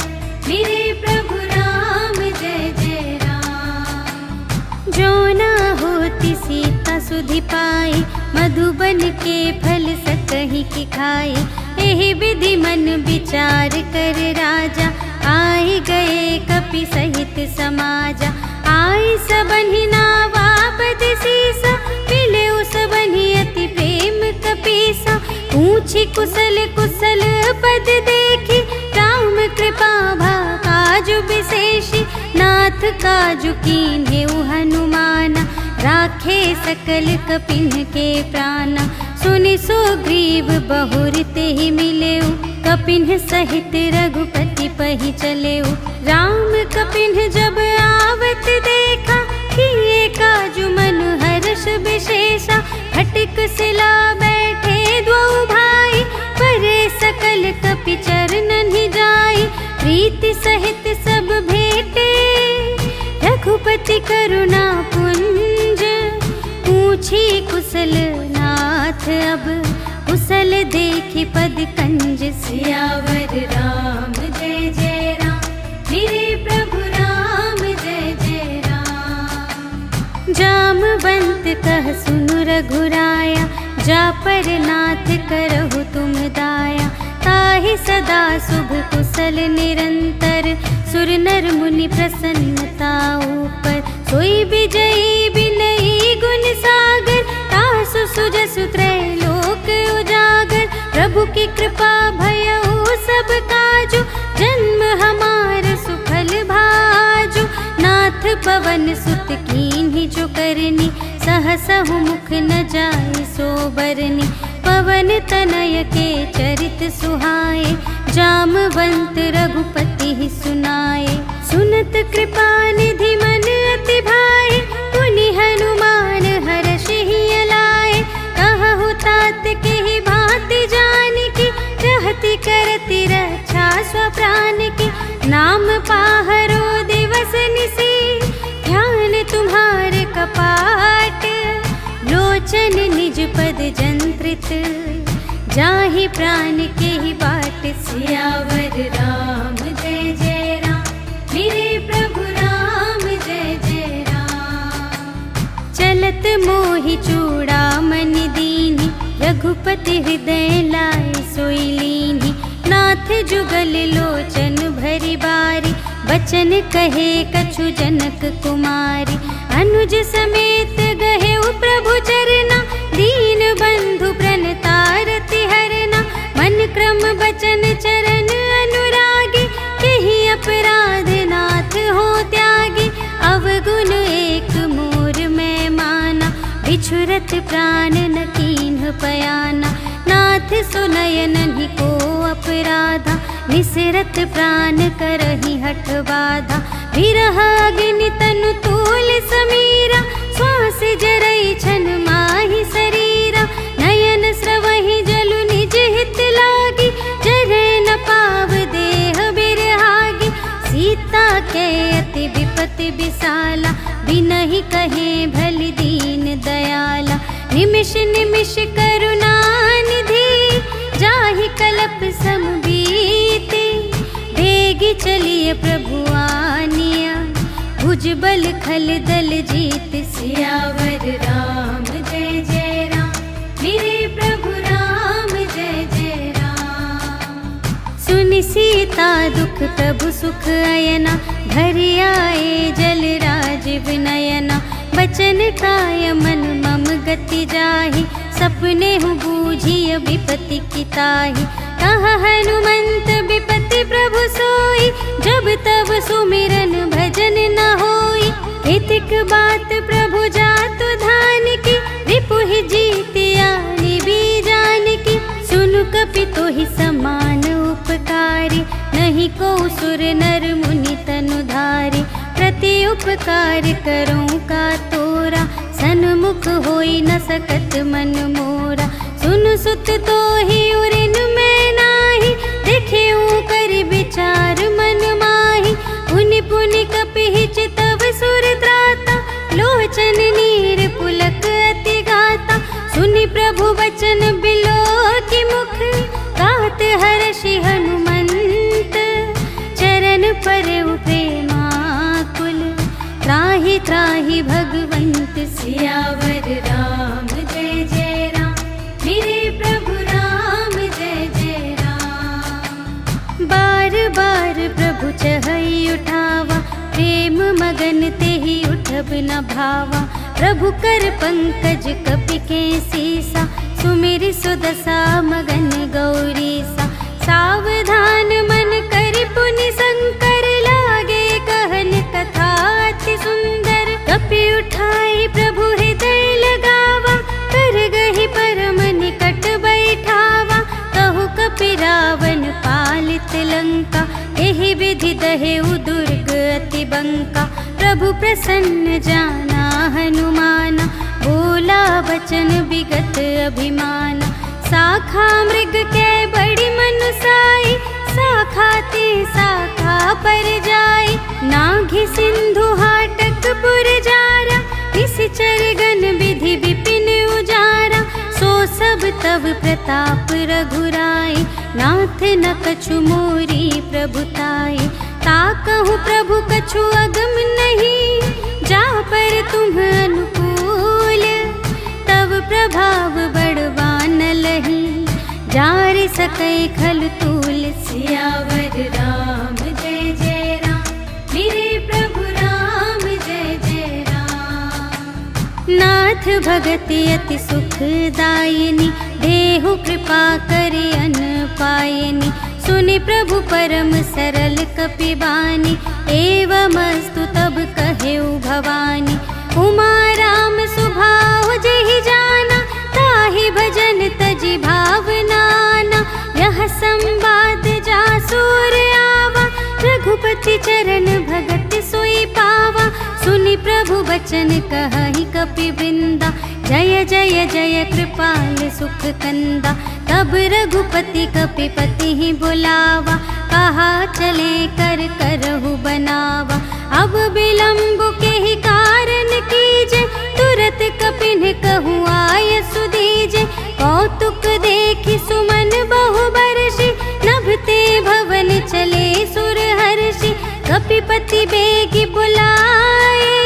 Speaker 1: मेरे प्रभु राम जय जय राम। जो न होती सीता सुधि पाई, मधुबन के फल सकहि की खाई। एहि विधि मन विचार कर राजा, आए गए कपि सहित समाजा। आई सबहि नावा पद सीसा, मिले उस बनि अति प्रेम कपीसा। पूछी कुशल कुशल पद देखी, राम कृपा भा काजु विशेषी। नाथ काजु कीन्हेउ हनुमाना, राखे सकल कपिन के प्राणा। सुनि सुग्रीव बहुर तेहि मिलेउ, कपिन सहित रघुपति पहि चलेउ। राम कपिन जब आवत देखा, किए काजु मन हर्ष विशेषा। फटिक सिला बैठे द्वौ भाई, परे सकल कपि चरणन ही जाई। प्रीति सहित सब भेटे, रघुपति करुणा पुंज। पूछी कुशल नाथ अब, कुशल देखि पद कंज। सियावर राम जय जय राम, मेरे प्रभु राम जय जय राम। जामवंत कह सुनु रघुराया, जा पर नाथ करहु तुम दाया। ताहि सदा शुभ कुशल निरंतर, सुर नर मुनि प्रसन्नता ऊपर। सोई विजयी बिनयी गुण सागर, तासु सुजसु त्रैलोक उजागर। प्रभु की कृपा भयउ सब काजु, जन्म हमार सुफल भाजु। नाथ पवन सुत कीन्ही जो करनी, सहसहु मुख न जाय सो बरनी। पवन तनय के चरित सुहाए, जामवंत रघुपति ही सुनाए। सुनत कृपा निधि मन अति भाए, पुनि हनुमान हर्षि ही अलाए। कहु तात के ही भांति जानकी, रहति करति रक्षा स्वप्रान की। नाम पाहरो दिवस निसी, ध्यान तुम्हारे कपाट। लोचन निज पद जंत्रित, जाहि प्राण के ही बाट। सियावर राम जय जय राम, मेरे प्रभु राम जय जय राम। चलत मोहि चूड़ामणि दीन्हि, रघुपति हृदय लाए सोई लीन्हि। नाथ जुगल लोचन भरि बारी, बचन कहे कछु जनक कुमारी। अनुज समेत गहेउ प्रभु चरना, दीन बंधु प्रणतारति हरना। मन क्रम बचन चरण अनुरागी, केहि अपराध नाथ हो त्यागी। अवगुण एक मोर मैं माना, बिछुरत प्राण न कीन्ह पयाना। नाथ सुनयनहि को अपराधा, निसरत प्राण करहि हठ बाधा। विरह अग्नि तनु तूल समीरा, श्वास जरई छन माहि शरीरा। नयन स्रवहि जलु निज हित लागी, जरै न पाव देह बिरहागी। सीता के अति विपति विसाला, बिनहि कहे भलि दीन दयाला। निमिष निमिष करुणा निधि, जाहि कलप सम बीति। बेगी चलिए प्रभु आनिया, भुजबल खल दल जीत। सियावर राम जय जय राम, मेरे प्रभु राम जय जय राम। सुनि सीता दुख प्रभु सुख अयना, घर आए जल राजीव नयना। बचन काय मन मम गति जाहि, सपने हूँ बूझिय विपति की ताहि। कहा हनुमंत विपति प्रभु सोई, जब तब सुमिरन भजन न होई। हितिक बात प्रभु जातु धान की, रिपुहि जीतिया निबी जान की। सुनु कपि तोहि समान उपकारी, नहीं को सुर नर मुनि तनु धारी। प्रति उपकार करूं का तोरा, सन्मुख होई न सकत मन मोरा। सुन सुत तोहि उरिन मैं नाही, देखियो कर विचार मन माही। पुनि पुनि कपि चितव सुर त्राता, लोचन नीर पुलक अति गाता। सुनि प्रभु वचन बिलो की मुख, गात हर्षि हनुमंत। चरण परउ प्रेमाकुल, त्राहि त्राहि भगवंत। सियावर राम जय जय राम, मेरे प्रभु राम जय जय राम। बार बार प्रभु चहई उठावा, प्रेम मगन तेहि उठब न भावा। प्रभु कर पंकज कपि के सीसा, सुमिरि सुदशा मगन गौरीसा। सावधान मन करि पुनि शंकर, लागे कहन कथा अति सुंदर। कपि उठाई प्रभु हृदय लगावा, कर गहि परम निकट बैठावा। कहु कपि रावण पालित लंका, एहि विधि दहेउ दुर्ग अति बंका। प्रभु प्रसन्न जाना हनुमाना, बोला बचन विगत अभिमाना। शाखा मृग के बड़ी मनुसाई, शाखा ते शाखा पर जाई। नाघि सिंधु हाटक पुर जारा, निश्चर गण विधि विपिन उजारा। सो सब तब प्रताप रघुराई, नाथ न कछु मोरी प्रभुताई। ताकहु प्रभु कछु अगम नहीं, जा पर तुम अनुकूल। तब प्रभाव बड़वान लही, जारि सकै खल तूल। सियावर राम जय जय राम, मेरे प्रभु राम जय जय राम। नाथ भगति अति सुखदायिनी, देहु कृपा करि अन पायिनी। सुनि प्रभु परम सरल कपि बानी, एवमस्तु तब कहेउ भवानी। उमा राम सुभाव जेहि जाना, ताहि भजन तजि भावनाना। यह संवाद जासुर आवा, रघुपति चरण भगत सोई पावा। सुनि प्रभु बचन कहहि कपि वृंदा, जय जय जय कृपाल सुख कंदा। तब रघुपति कपिपति ही बुलावा, कहा चले कर करहु बनावा। अब विलंब के ही कारण कीजे, तुरत कपिन कहूँ आय सुदीजे। कौतुक देखि सुमन बहु बरषि, नभते भवन चले सुर हर्षि। कपिपति बेगी बुलाए,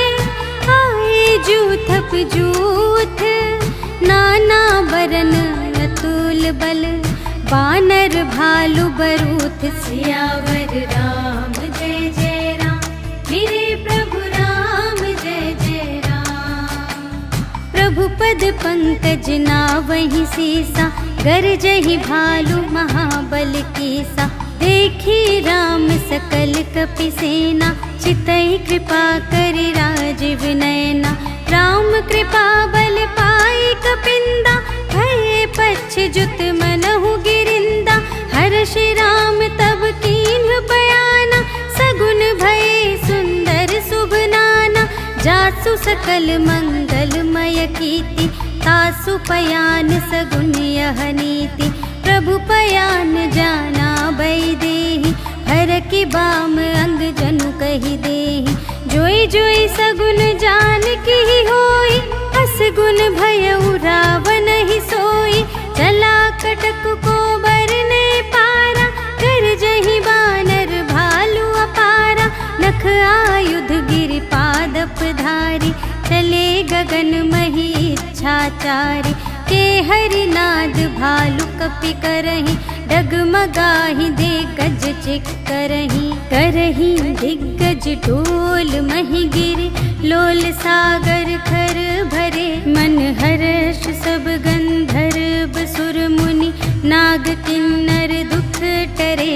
Speaker 1: आए जूथप जूथ। नाना बरन अतुल बल, बानर भालु बरूथ। सियावर राम जय जय राम, मेरे प्रभु राम जय जय राम। प्रभु पद पंकज नावहि सीसा, गरजहि भालु महाबल कीसा। देखी राम सकल कपि सेना, चितई कृपा करि राजीव नयना। राम कृपा बल पाई कपिंदा, भये पच्छ जुत मनहु गिरिंदा। हर्षि राम तब कीन्ह बयाना, सगुन भये सुंदर शुभ नाना। जासु सकल मंगलमय कीर्ति, तासु पयान सगुन यह नीति। प्रभु पयान जाना बैदेहि, हर की बाम अंग जनु कहि देहि। जोई जोई सगुन जान की होई, असगुन भयउ रावण ही सोई। चला कटक को बरने पारा, कर जहि बानर भालु अपारा। नख आयुध गिरि छाचारे, के हरिनाद भालु कपि करहि, डगमगाहि दे गज चिक करहि दिग्गज डोल महि गिरे, लोल सागर खर भरे, मन हर्ष सब गंधर्व सुर मुनि, नाग किन्नर दुख टरे,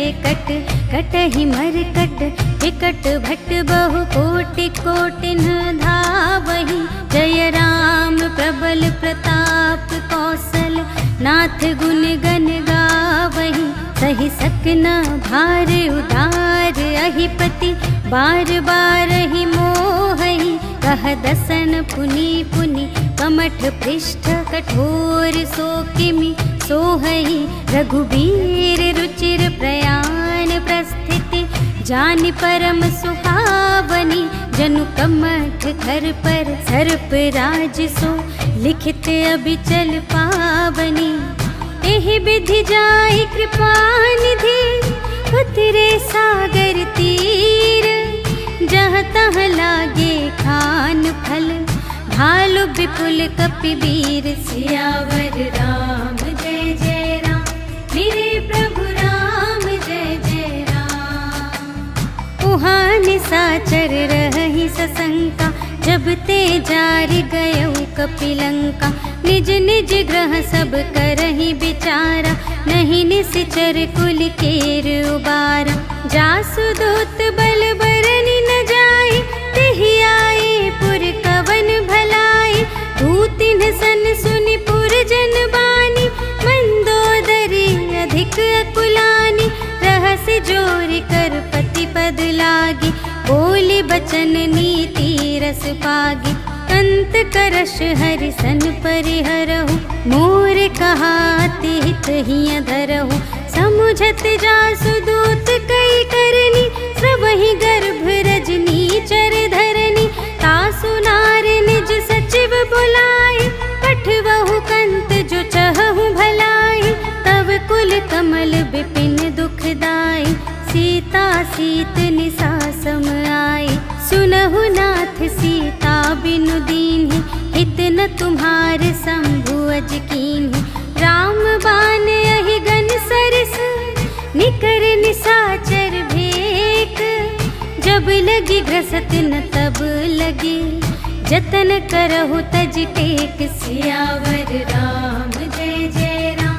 Speaker 1: कटहि मरकट विकट भट बहु कोटि कोटिन धावहि, जय राम प्रबल प्रताप कौशल, नाथ गुण गण गावहि, सहि सकना भार उदार अहिपति, बार बार ही मोहहि, कह दसन पुनि पुनि, कमठ पृष्ठ कठोर सो किमि सोहहि, रघुबीर रुचिर प्रयाण प्रस्थिति, जानि परम सुहावनी, जनु कमठ धर पर सर्प राज सो, लिखित अबिचल पावनी, एहि विधि जाहि कृपा निधि, उतरे सागर तीर, जहाँ तहाँ लागे खान फल, भालु विपुल कपिवीर, सियावर राम जय जय राम, मेरे प्रभु राम जय जय राम। उहाँ निसाचर रहि सशंका, जब ते जारि गयउ कपिलंका, निज निज ग्रह सब करहि विचारा, नहीं निश्चर कुल केर उबारा, जासु दूत बल बरनि न जाए, तेहि आए पुर कवन भलाई, दूतिन सन सुनि पुर जन बानी, मंदोदरी अधिक अकुलानी, रहस्य जोरि कर पति पद लागी, बोली बचन नीति रस पागी, कंत करश हरि सन परिहरहु, मोर कहाति हित हिय धरहु, समुझत जासु दूत कई करनी, स्रवहि गर्भ रजनी चर धरनी, तासु नार निज सचिव बुलाए, पठवहु कंत जो चहहु भलाई, तब कुल कमल विपिन दुखदाई, सीता सीत निसा सम आई, सुनहु नाथ सीता बिनु दीन्हि, हित न तुम्हारे शंभु अज कीन्हि, राम बान यहि गन सरस, निकर निसाचर भेक, जब लगी ग्रसत न तब लगी, जतन करहु तज टेक, सियावर राम जय जय राम,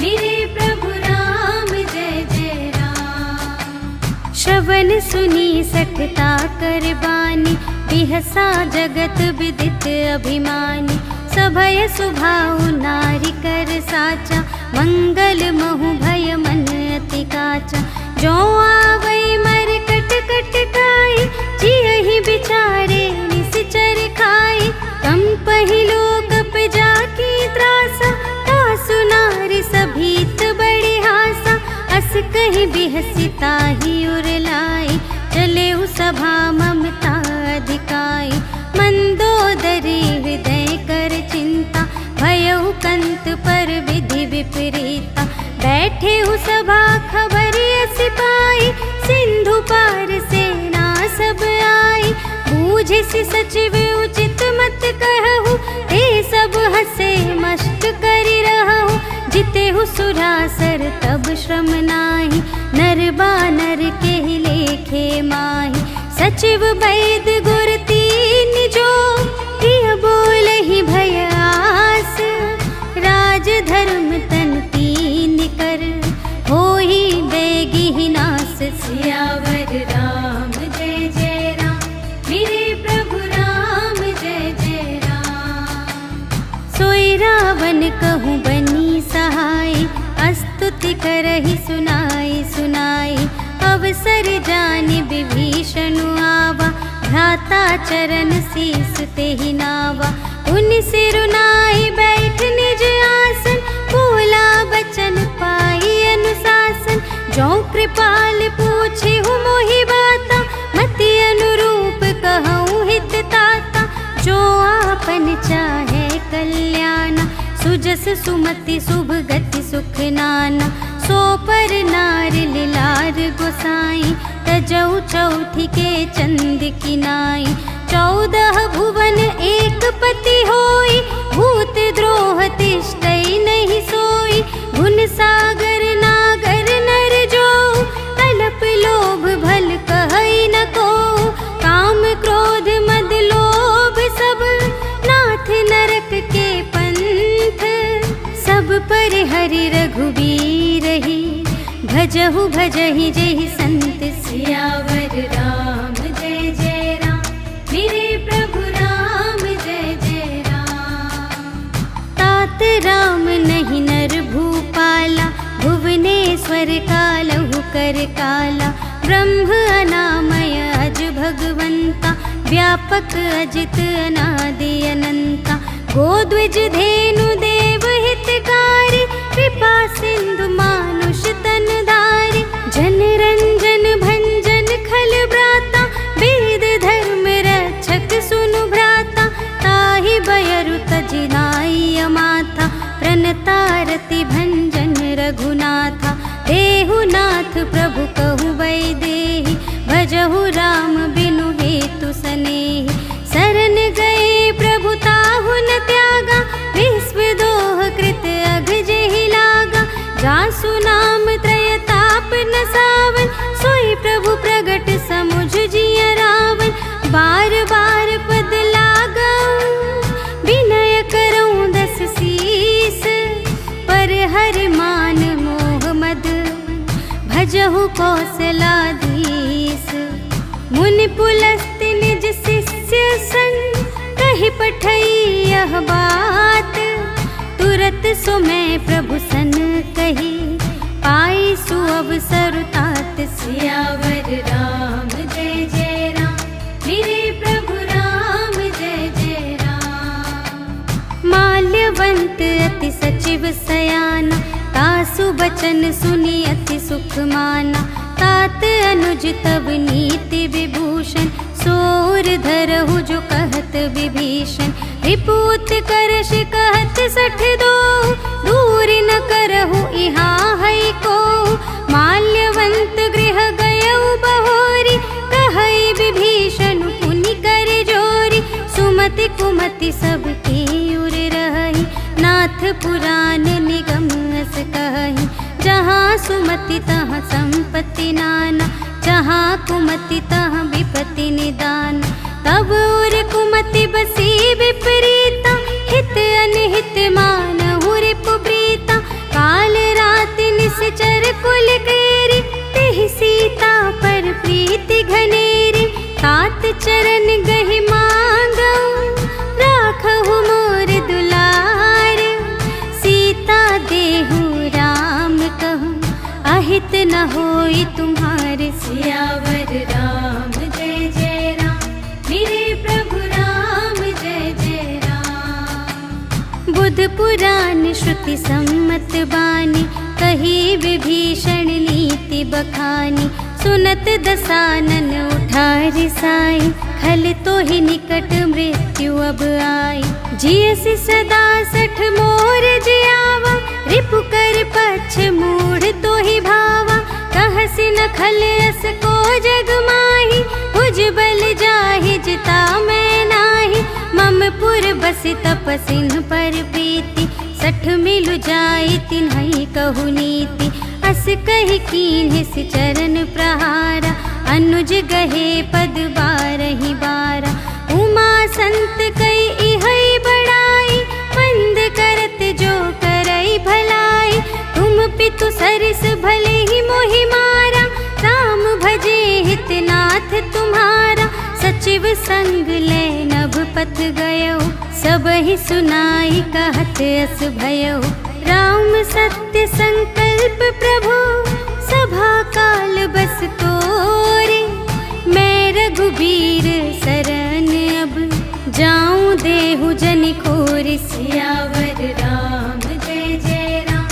Speaker 1: मेरे प्रभु राम जय जय राम। श्रवण सुनी सठता कर बानी, बिहसा जगत विदित अभिमानी, सभय सुभाउ नारी कर साचा, मंगल महु भय मन अति काचा, जो आवै मर कट कट काई, जियहि बिचारे निश्चर खाई, कम पहिलो कप जाकी त्रासा, तासु नारी सभीत बड़े हासा, अस कहि बिहसिता ही उरलाई, चले सभा ममता अधिकाई, मंदोदरी हृदय कर चिंता, भयउ कंत पर विधि विपरीता, बैठे सभा खबर सिपाही, सिंधु पार सेना सब आई, बूझे सि सचिव उचित मत कहु, ते सब हसे मस्त करि रहु, जितेहु सुरासर तब श्रम नाही, नर बानर केहि लेखे माही, सचिव वैद गुर तीन जो, प्रिय बोलहि भय आस, राज धर्म तन तीन कर, होहि बेगी नास, सियावर राम जय जय राम, मेरे प्रभु राम जय जय राम। सोई रावण कहूँ बनी सहाय, स्तुति करहि सुनाई सुनाई, अवसर जानि विभीषण आवा, भ्राता चरण शीस तेहि नावा, उन सिरुनाई बैठ निज आसन, बोला बचन पाई अनुशासन, जो कृपाल पूछे हूँ मोहि बाता, मति अनुरूप कहूँ हित ताता, जो आपन चाहे कल्याण, सुजस सुमति शुभ गति सुख नाना, सो पर नार लिलार गोसाई, तजौ चौथी के चंद की नाई, 14 भुवन एक पति होई, भूत द्रोह तिष्ठै नहीं सोई, गुण सागर नागर नर जो, अल्प लोभ भल कहै न को, काम क्रोध मद लोभ सब, नाथ नरक के पंथ, सब पर हरि रघुबीर ही, भजहु भजहि जेहि संत सियावर राम जय जय राम, मेरे प्रभु राम जय जय राम। तात राम नहीं नर भूपाला, भुवनेश्वर कालहु कर काला, ब्रह्म अनामय अज भगवंता, व्यापक अजित अनादि अनंता, गोद्विज धेनु देव हितकारी, कृपा सिंधु मानुष तन धारी, जन रंजन भंजन खल ब्राता, वेद धर्म रक्षक सुनु भ्राता, ताहि बयरु तजि नाइ अमाथा, प्रणतारति भंजन रघुनाथा, देहु नाथ प्रभु कहु वैदेही, भजहु राम बिनु हेतु सनेही, शरण गए प्रभु ताहु न त्यागा, विश्व दोह कृत अघ जेहि लागा, जासु नाम त्रय ताप न सावन, सोई प्रभु प्रगट समुझ जिय रावण, बार बार पद लागऊं, विनय करऊं दस सीस, पर हरि मान मोह मद, भजहु कौशलाधीश, मुनि पुलस्त्य निज शिष्य संग, कहि पठई यह बात, तुरत सो मैं प्रभु सन कही, पाई सुअवसर तात, सियावर राम जय जय राम, मेरे प्रभु राम जय जय राम। माल्यवंत अति सचिव सयाना, तासु बचन सुनि अति सुख माना, तात अनुज तब नीति विभूषण, सोर धरहु जो कहत विभीषण, रिपुत करश कहत सठ दो, दूर न करहु इहाँ है को, माल्यवंत गृह गयउ बहोरी, कहै विभीषण पुनि कर जोरी, सुमति कुमति सबके उर रही, नाथ पुराण निगम अस कहहि, जहाँ सुमति तहाँ संपत्ति नाना, जहाँ कुमति तहाँ विपत्ति निदान, तब उर कुमति बसी विपरीता, हित अनहित मानहु रिपु प्रीता, काल राति निश्चर कुल केरी, तेहि सीता पर प्रीति घनेरी, तात चरण गहि मांगऊं, राखहु मोर दुलार, सीता देहु राम कहूँ, अहित न होई तुम्हारे, सियावर राम जय जय राम, मेरे प्रभु राम जय जय राम। बुध पुराण श्रुति सम्मत बानी, कही विभीषण नीति बखानी, सुनत दसानन उठा रिसाई, खल तो ही निकट मृत्यु अब आई, जियसि सदा सठ मोर जियावा, रिपु कर पक्ष मूढ़ तो ही भावा, कहसि न खल अस को जग माही, भुज बल जाहि जिता मैं नाही, मम पुर बसि तपसिन पर प्रीति, सठ मिलु जाई तिन्है कहु नीति, अस कहि कीन्हि सि चरण प्रहारा, अनुज गहे पद बारहि बारा, उमा संत कई इहै बड़ाई, मंद करत जो करई भलाई, तुम पितु सरिस भले ही मोहि मारा, राम भजे हितनाथ तुम्हारा, सचिव संग ले नभ पथ गयो, सबहि सुनाई कहत अस भयो, राम सत्य संकल्प प्रभु, सभा काल बस तोरे, मैं रघुबीर शरण अब, जाऊं देहु जनि खोरि, सियावर राम जय जय राम,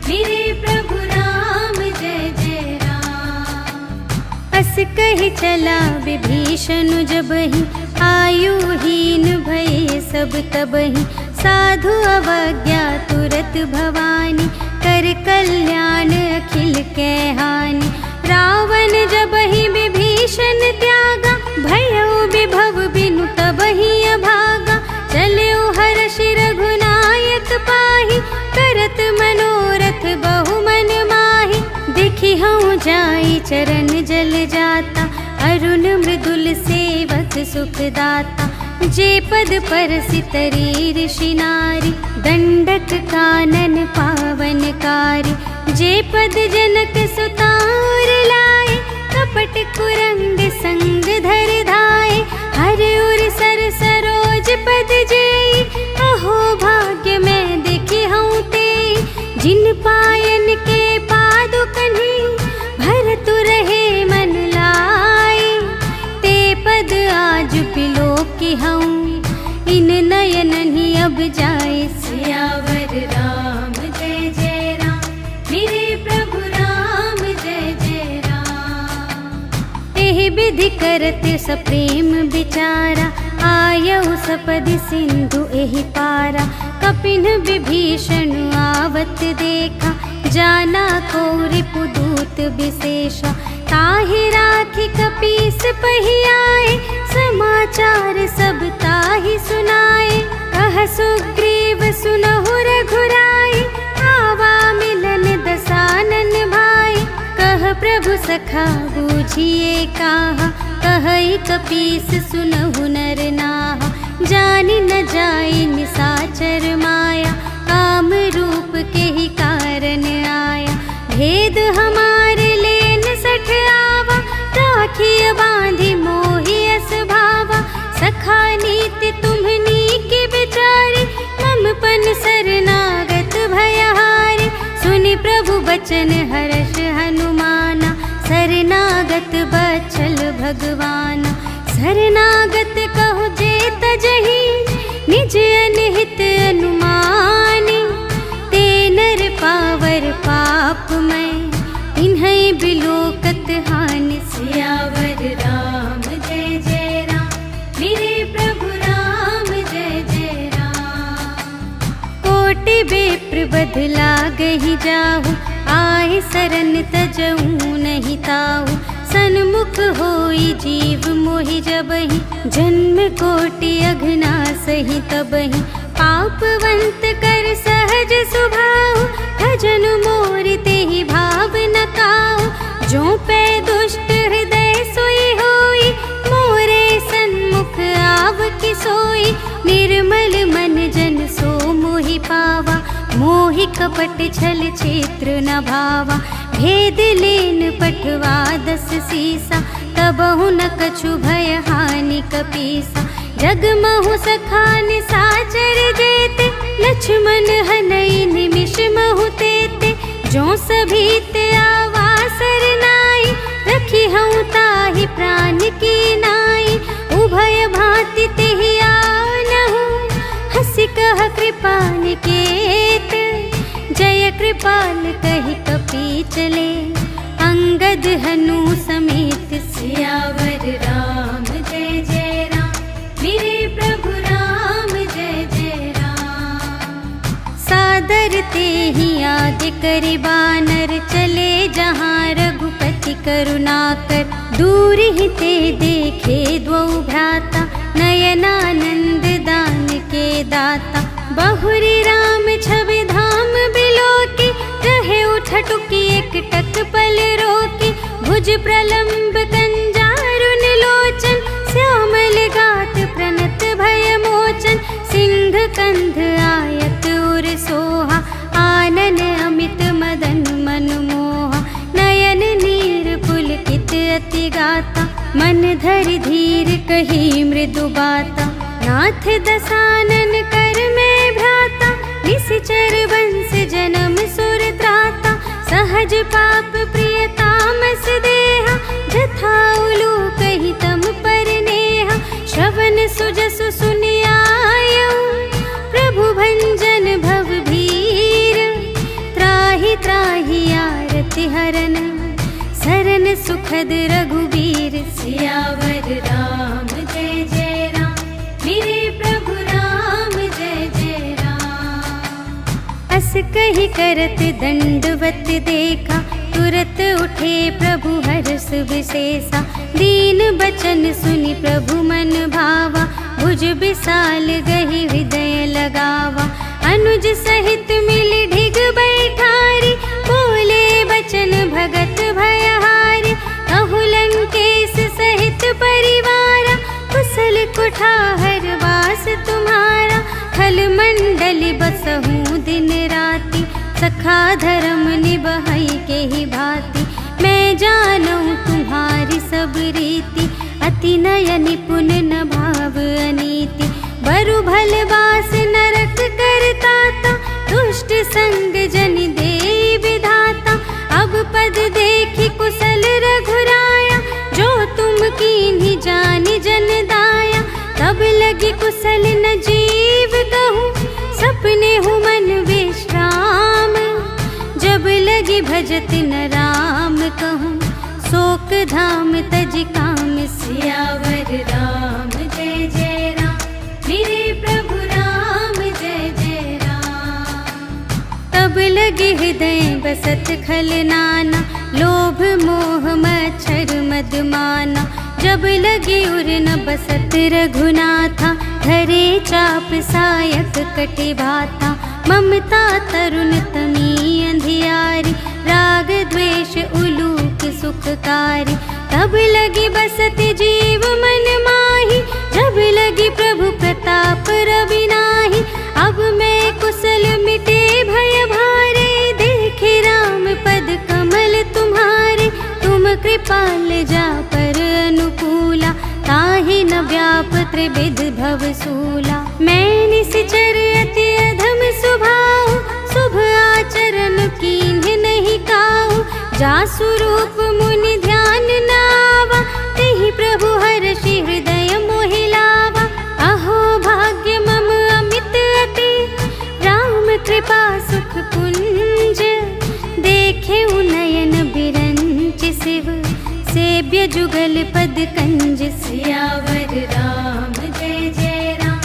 Speaker 1: मेरे प्रभु राम जय जय राम। अस कहि चला विभीषण जबहि, आयुहीन भये सब तबहि, साधु अवज्ञा तुरत भवानी, कर कल्याण अखिल के हानि, रावण जबहि विभीषण त्यागा, भयउ विभव बिनु तबहि अभागा, चलऊ हर्षि रघुनाथ जाई चरण जल जाता, अरुण मृदुल सेवक सुखदाता। जे पद पर सितरी ऋषि नारी, दंडक कानन पावनकारी। जे पद जनक सुतार लाए, कपट कुरंग संग धर धाए। हर उर सर सरोज पद जेई, अहो भाग्य मैं देखी हूँ ते। जिन पायन के पादुकन्हि, भरतु रहे मन लाए। ते पद आज बिलोकी हूँ, इन नयन ही अब जाए। सियावर राम जय जय राम, मेरे प्रभु राम जय जय राम। एहि विधि करते सप्रेम विचारा, आयऊ सपदि सिंधु एहि पारा। कपिन विभीषण आवत देखा, जाना को रिपुदूत विशेषा। ताहि राखी कपीस पहियाए, समाचार सब ताहि सुनाए। कह सुग्रीव सुनहु रघुराई, आवा मिलन दसानन भाई। कह प्रभु सखा बूझिए काहा, कहई कपीस सुनहु नर नाहा। जानि न जाई निसाचर माया, काम रूप के ही कारण आया। भेद हमारे लेन सठ आवा, राखिय बांधि मोहि अस भावा। सखा नीति तुम्हनी के विचारे, मम पन शरणागत भयहारे। सुनि प्रभु बचन हर्ष हनुमाना, शरणागत बचल भगवाना। शरणागत कहु जे तजहि, निज अनहित अनुमानी। ते नर पावर पाप मैं, इन्है बिलोकत हानि। सियावर राम जय जय राम, मेरे प्रभु राम जय जय राम। कोटि बेप्र बदला गहि जाहु, आए सरन तजऊ नहीं ताहु। सन्मुख होई जीव मोहि जबहि, जन्म कोटि अघना सही तबहि। पापवंत कर सहज सुभाव, भजन मोरि तेहि भाव न काहु। जो पै दुष्ट हृदय सोई होई, मोरे सन्मुख आवकी सोई। निर्मल मन जन सो मोहि पावा, मोहि कपट छल क्षेत्र न भावा। भेद लेन पठवा दस सीसा, तबहु न कछु भय हानि कपीसा। जगमहु सखा निसाचर जेते, लक्ष्मण हनई निमिष महु तेते। जो सभीते आवा सरनाई, रखी हूँ ताहि प्राण की नाई। उभय भांति तेहि आनहु, हंसी कह कृपा निकेत। जय कृपाल कहि कपी चले, अंगद हनु समेत। सियावर राम जय जय राम, मेरे प्रभु राम जय जय राम। सादर तेहि आदि करि बानर, चले जहाँ रघुपति करुणाकर। दूर ही ते देखे द्वौ भ्राता, नयनानंद दान के दाता। बहुरी राम छवि धाम बिलोकी, रहे उठटुकी एक टक पल रोकी। भुज प्रलंब कंजारुन लोचन, श्यामल गात प्रणत भय मोचन। सिंह कंध आयत उर सोहा, आनन अमित मदन मनमोहा। नयन नीर पुलकित अति गाता, मन धरि धीर कही मृदु बाता। नाथ दसानन कर में भ्राता, निश्चर वंश जन्म सुर त्राता। सहज पाप प्रिय तामस देहा, जथा उलू कही तम पर नेहा। श्रवण सुजसु सुनियायऊ, प्रभु भंजन भव भीर। त्राहि त्राहि आरति हरन, सरन सुखद रघुबीर। सियावर राम जय जय राम, मेरे प्रभु राम जय जय राम। अस कही करत दंडवत देखा, तुरत उठे प्रभु हर्ष विशेषा। दीन बचन सुनि प्रभु मन भावा, भुज विशाल गहि हृदय लगावा। अनुज सहित मिल ढिग बैठारी, बोले बचन भगत भया बसहूँ दिन राति, सखा धर्म निबहै के ही भांति। मैं जानूँ तुम्हारी सब रीति, अति नय निपुण न भाव अनीति। बरु भल बास नरक करता ता, दुष्ट संग जन दे विधाता। अब पद देखी कुशल रघुराया, जो तुम कीन्ही जानि जन दाया। तब लगी कुशल न जीव कहूँ, सपने हूँ मन विश्राम। जब लगी भजत न राम कहूँ, शोक धाम तज काम। सियावर राम जय जय राम, मेरे प्रभु राम जय जय राम। तब लगे हृदय बसत खल नाना, लोभ मोह मच्छर मद माना। जब लगे उर न बसत रघुनाथा, धरे चाप सायक कटे भाता। ममता तरुण तमी अंधियारी, राग द्वेष उलूक सुखकारी। तब लगी बसत जीव मन माही, जब लगी प्रभु प्रताप रवि नाही। अब मैं कुशल मिटे भय भारे, देखे राम पद कमल तुम्हारे। तुम कृपाल जा पर अनुकूला, ताहि न व्याप त्रिविध भव सूला। मैं निश्चर अति अधम स्वभाव, शुभ आचरण कीन्ह नहीं काहू। जासु रूप मुनि ध्यान न आवा, तेहि प्रभु हर्षि हृदय मोहि लावा। अहो भाग्य मम अमित अति, राम कृपा सुख कुंज। देखे नयन बिरंच शिव, सेव्य जुगल पद कंज। सियावर राम जय जय राम,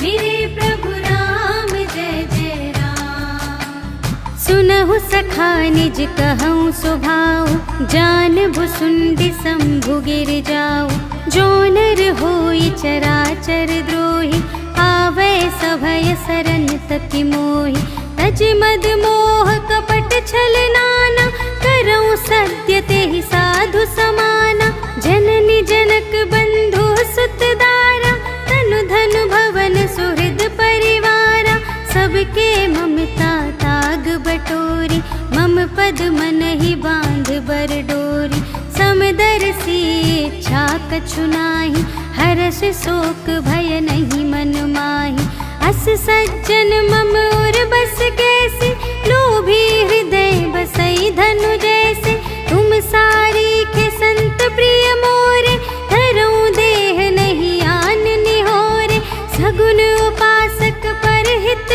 Speaker 1: मेरे प्रभु राम जय जय राम। सुनहु सखा निज कहूँ स्वभाव, जान भुसुंडी शंभु गिर जाऊ। जो नर होई चराचर द्रोही, आवे सभय सरन तपि मोहि। तज मद मोह कपट छल नाना, करऊँ सत्य तेहि साधु समाना। जननी जनक बंधु सुत दारा, तनु धनु भवन सुहृद परिवारा। सबके ममता ताग बटोरी, मम पद मन ही बांध बर डोरी। समदर्शी इच्छा कछु नाही, हर्ष शोक भय नहीं मन माही। अस सज्जन मम और बस कैसे, लोभी हृदय बसई धनु जैसे। तुम सारी के संत प्रिय मोरे, धरूं देह नहीं आन निहोरे। सगुन उपासक परहित,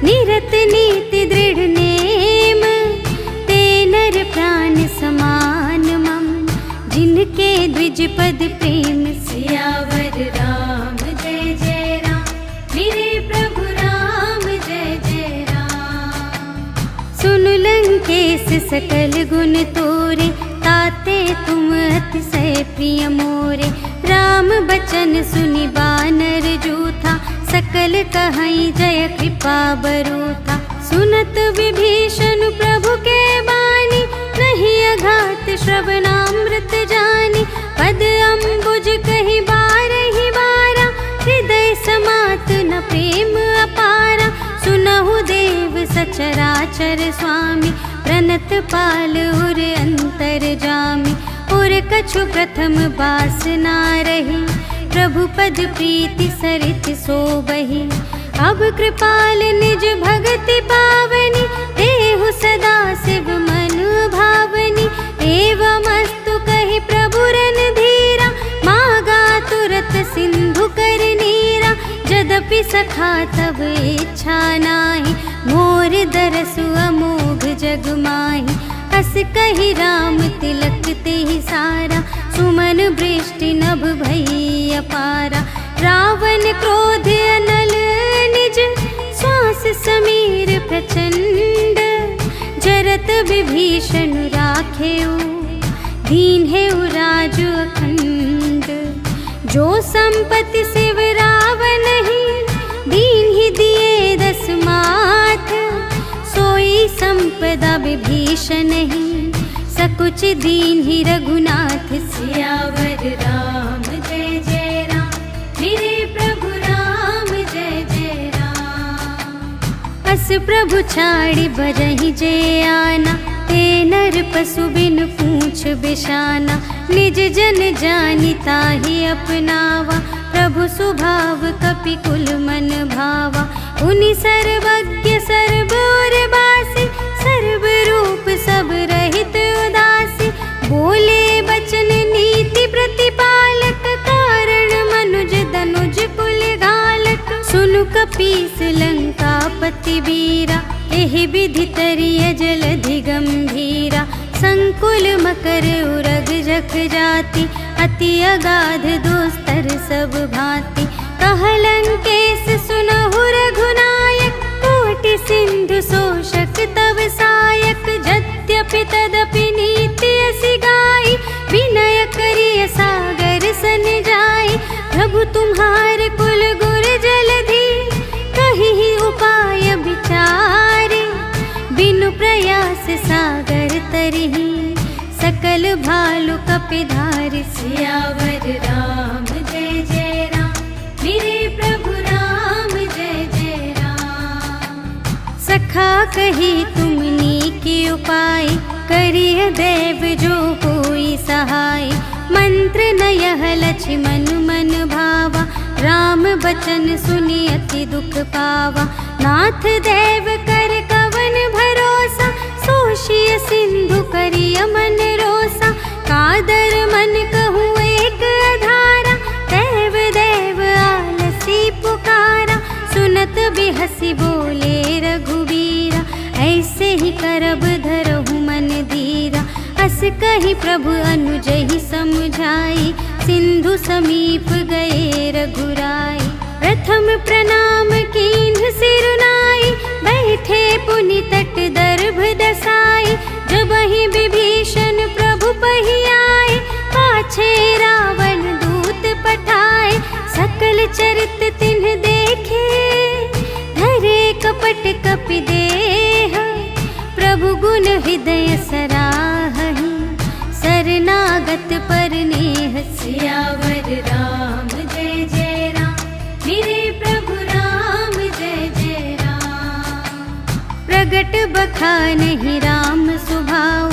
Speaker 1: निरत नीति दृढ़ नेम। ते नर प्राण समान मम, जिनके द्विज पद प्रेम। सियावर राम जय जय राम, मेरे प्रभु राम जय जय राम। सुन लंकेश सकल गुण तोरे, ताते तुम अतिशय प्रिय मोरे। राम बचन सुनि बानर जूथा, सकल कहई जय कृपा बरूथा। सुनत विभीषण प्रभु के बानी, नहीं अघात श्रवणामृत जानी। पद अम्बुज कही बारहि बारा, हृदय समात न प्रेम अपारा। सुनहु देव सचराचर स्वामी, प्रणत पाल उर अंतर जामी। उर कछु प्रथम बास ना रही, प्रभु पद प्रीति सरित सोबहि। अब कृपाल निज भगति पावनी, देहु सदा शिव मन भावनी। एवमस्तु कहि प्रभु रणधीरा, मागा तुरत सिंधु कर नीरा। यद्यपि सखा तब इच्छा नाही, मोर दरसु अमोघ जग माही। अस कहि राम तिलक तेहि सारा, सुमन वृष्टि नभ भई अपारा। रावण क्रोध अनल निज, श्वास समीर प्रचंड। जरत विभीषण राखेउ, दीन्हेउ राजु अखंड। जो संपत्ति शिव रावण ही, दीन्हि दिए दस माथ। सोई संपदा विभीषण ही, सकुच दीन्हि रघुनाथ। सियावर राम जय जय राम, मेरे प्रभु राम जय जय राम। प्रभु छाड़ी बजहि जे आना, ते नर पशु बिन पूछ बिशाना। निज जन जानि ताहि अपनावा, प्रभु स्वभाव कपि कुल मन भावा। उनि सर्वज्ञ सर्व और बासी, सर्व रूप सब रहित उदासी। बोले बचन नीति प्रतिपालक, कारण मनुज दनुज कुल घालक। सुनु कपीस लंकापति वीरा, एहि विधि तरिय जलधि गंभीरा। संकुल मकर उरग जख जाति, अति अगाध दुस्तर सब भांति। कहलंकेश सुनहु रघुनायक, कोटि सिंधु शोषक तव सायक। यद्यपि तदपि नीति असि गाई, विनय करिय सागर सन जाई। प्रभु तुम्हार कुल गुर जलधि, कहिहि उपाय विचारे। बिनु प्रयास सागर तरहि, सकल भालु कपिधारि। सियावर राम जय जय राम, मेरे प्रभु राम जय जय राम। सखा कही तुमनी के उपाय, करिय देव जो कोई सहाय। मंत्र न यह लक्ष्मण मन भावा, राम बचन सुनि अति दुख पावा। नाथ देव कर कवन भरोसा, सोषिय सिंधु करिय मन रोसा। कादर मन कहूँ एक अधारा, देव देव आलसी पुकारा। सुनत बिहसी बोले रघुवीरा, ऐसे ही करब धरहु मन धीरा। अस कहि प्रभु अनुजहि समझाई, सिंधु समीप गए रघुराई। प्रथम प्रणाम कीन्ह सिरुनाई, बैठे पुनि तट दर्भ दसाई। जबहि विभीषण प्रभु पहि आए, पाछे रावण दूत पठाए। सकल चरित तिन्ह देखे, धरे कपट कपि देह। प्रभु गुण हृदय सराहहि, शरणागत पर नेह। सियावर राम जय जय राम, मेरे प्रभु राम जय जय राम। प्रगट बखानहि राम सुभाऊ,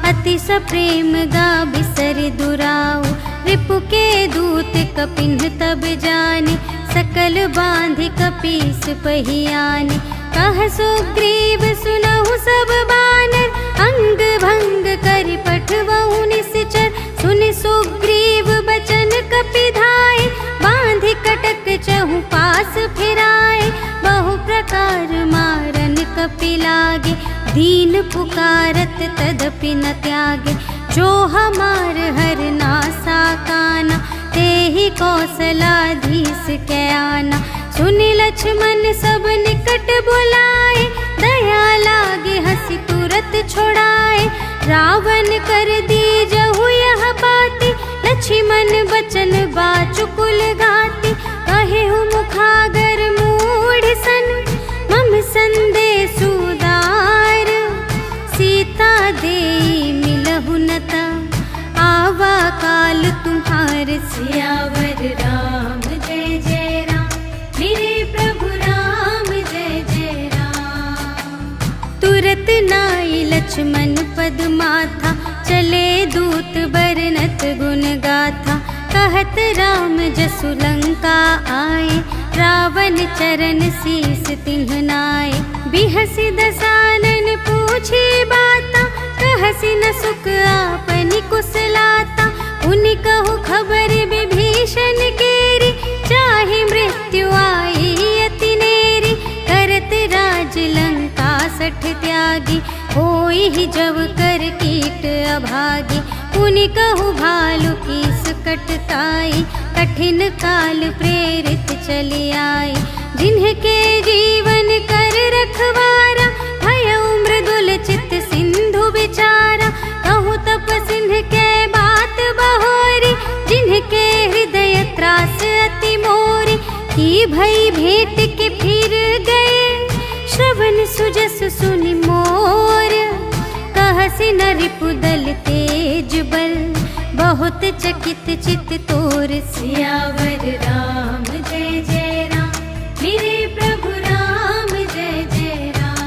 Speaker 1: अति सप्रेम गा बिसर दुराऊ। रिपु के दूत कपिन्ह तब जाने, सकल बांधि कपीस पहि आने। कह सुग्रीव सुनहु सब बानर, अंग भंग करि पठवहु निश्चर। सुनि सुग्रीव बचन कपिधाय, बांधि कटक चहु पास फिराए। बहु प्रकार मारन कपि लागे, दीन पुकारत तदपि न त्यागे। जो हमार हर नासा काना, तेहि कौशलाधीश कै आना। सुनि लक्ष्मण सब निकट बुलाए, दया लागे हंसी तुरत छोड़ाए। रावण कर दीजहु यह बाती, लक्ष्मण बचन बाचुकुल घाती। कहेहु मुखागर मूढ़ सन, मम संदेश उदार। सीता देई मिलहु नता, आवा काल तुम्हार। सियावर राम जय जय राम, मेरे प्रभु राम जय जय राम। तुरत नाई लक्ष्मण पद माथा, चले दूत बरनत गुण गाथा। कहत राम जसु लंका आए, रावण चरण शीस तिन्ह नाए। बिहसि दसानन पूछी बाता, कहसि न सुख आपनि कुशलाता। उनि कहु खबर विभीषण केरी, चाहे मृत्यु आई अति नेरी। करत राज लंका सठ त्यागी, होई ही जब कर कीट अभागी। उनि कहु भालु कीस कटकाई, कठिन काल प्रेरित चली आई। जिन्हके जीवन कर रखवारा, भयउ मृदुल चित सिंधु विचारा। कहु तप सिंह के बात बहोरी, जिन्हके हृदय त्रास अति मोरी। की भई भेंट के फिर गए, श्रवण सुजस सुनि मोर। कहसि न रिपुदल तेज बल, बहुत चकित चित तोर। सियावर राम जय जय राम, मेरे प्रभु राम जय जय राम।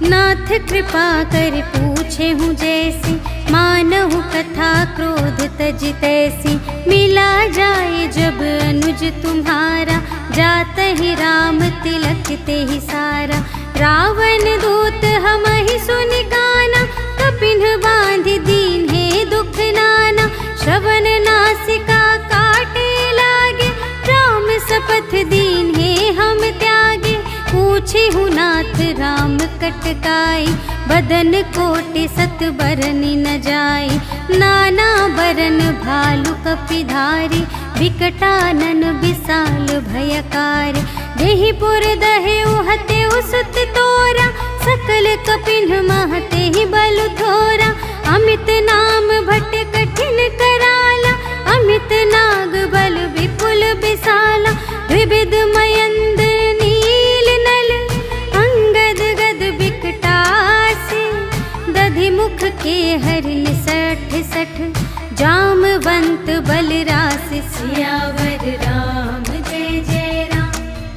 Speaker 1: नाथ कृपा कर पूछे हूँ जैसी, मानहु कथा क्रोध तज तैसी। मिला जाए जब अनुज तुम्हारा, जात ही राम तिलक ते ही सारा। रावण दूत हम ही सुनि काना, कपिन बांध दीन है दुख नाना। श्रवण नासिका काटे लागे, राम सपथ दीन है हम त्यागे। पूछे हूँ नाथ राम कटकाई, बदन कोटि सत बरनि न जाई। नाना बरन भालु कपिधारी, विकटानन विशाल भयकारी। जेहि पुर दहे उहते उसत तोरा, सकल कपिन महते ही बल थोरा। अमित नाम भट कठिन कराला, अमित नाग बल विपुल विशाला। द्विविध मयंद नील नल, अंगद गद विकटासी। दधि मुख के हरिन सठ सठ, जामवंत बलरासी। सियावर राम जय जय राम,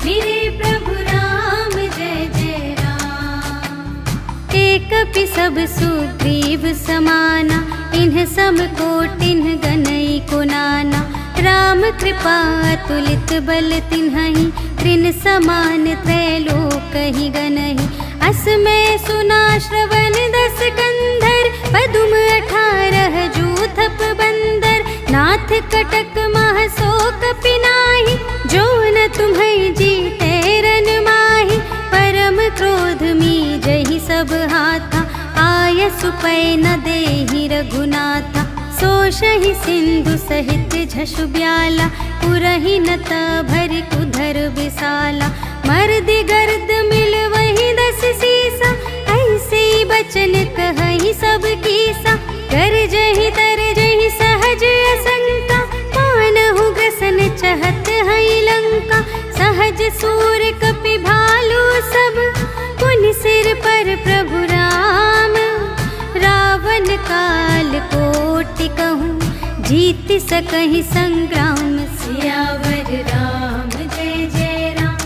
Speaker 1: मेरे प्रभु राम जय जय राम। एक कपि सब सुग्रीव समाना, इन्ह सम कोटिन गनई को नाना। राम कृपा अतुलित बल तिन्हहि, त्रिन समान त्रैलोक ही गनहि। अस में सुना श्रवण 10 कंधर, पदुम 18 जूथप बंदर। नाथ कटक मह सो कपि नाहि, जो न तुम्हें जीते रन माहि। परम क्रोध मी जहि सब हाथा, आय सुपै न देहि रघुनाथा। सोषहि सिंधु सहित झषु ब्याला, पुरहि नत भरि कुधर विशाला। मर्दि गर्द मिल वही 10 सीसा, ऐसे बचन कहहि सब कीसा। गरजहि तरजहि सहज असंका, मानहु ग्रसन चहत हई लंका। सहज सूर कपि भालु सब, पुनि सिर पर प्रभु राम। रावण काल कोटि कहूँ, जीत सकहि संग्राम। सियावर राम जय जय राम,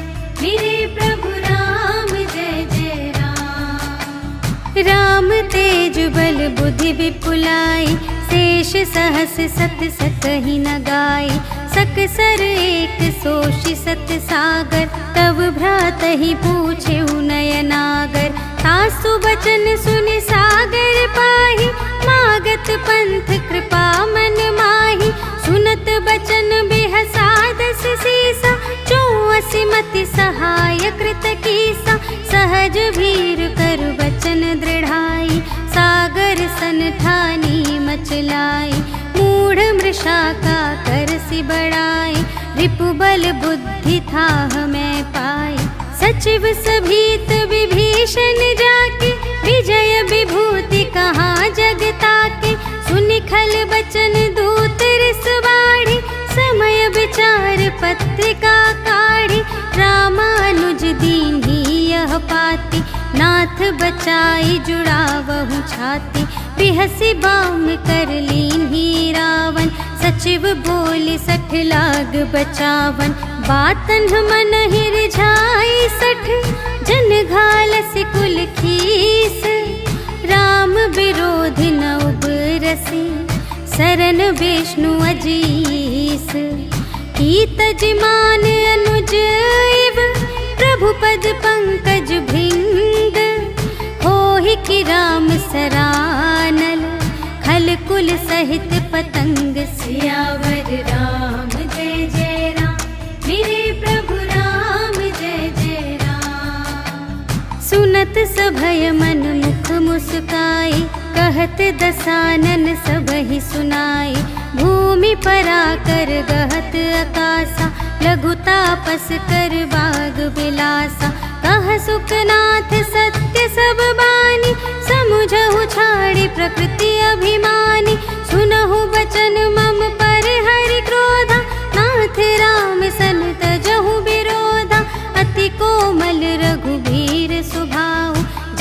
Speaker 1: मेरे प्रभु राम जय जय राम। राम तेज बल बुद्धि विपुलाई, शेष सहस सत सकहि न गाई। सकसर एक सोषि सत सागर, तब भ्रातहि पूछे नयनागर। तासु बचन सुनि सागर पाहि, मागत पंथ कृपा मन माहि। सुनत बचन बिहसा 10 सीसा, 84 मति सहाय कृत कीसा। सहज भीर कर बचन दृढ़ाई, सागर सन ठानी मचलाई। मूढ़ मृषा का करसि बढ़ाई, रिपुबल बुद्धि थाह मैं पाई। सचिव सभीत विभीषण जाके, विजय विभूति कहाँ जग ताके। सुनि खल बचन दूत रिस बाढ़ी, समय विचार पत्रिका काढ़ी। रामानुज दीन्ही यह पाती, नाथ बचाई जुड़ावहु छाती। बिहसि बाम कर लीन्ही रावण, सचिव बोली 60 लाग बचावन। बातन मन ही रिझाई 60, जन घालसि कुल खीस। राम विरोधि न उबरसि, सरन विष्णु अजीस। कीतज मान अनुज इव, प्रभु पद पंकज भृंग। होहि कि राम सरानल, खल कुल सहित पतंग। सियावर राम जय जय राम, मेरे प्रभु राम जय जय राम। सुनत सभय मन मुख मुस्काई, कहत दसानन सबहि सुनाई। भूमि पराकर गहत अकासा, लघु तापस कर बाग बिलासा। कह सुखनाथ सत्य सब बानी, समुझहु छाड़ी प्रकृति अभिमानी। सुनहु बचन मम पर हरि क्रोधा, नाथ राम सन तजहु विरोधा। अति कोमल रघुबीर सुभाऊ,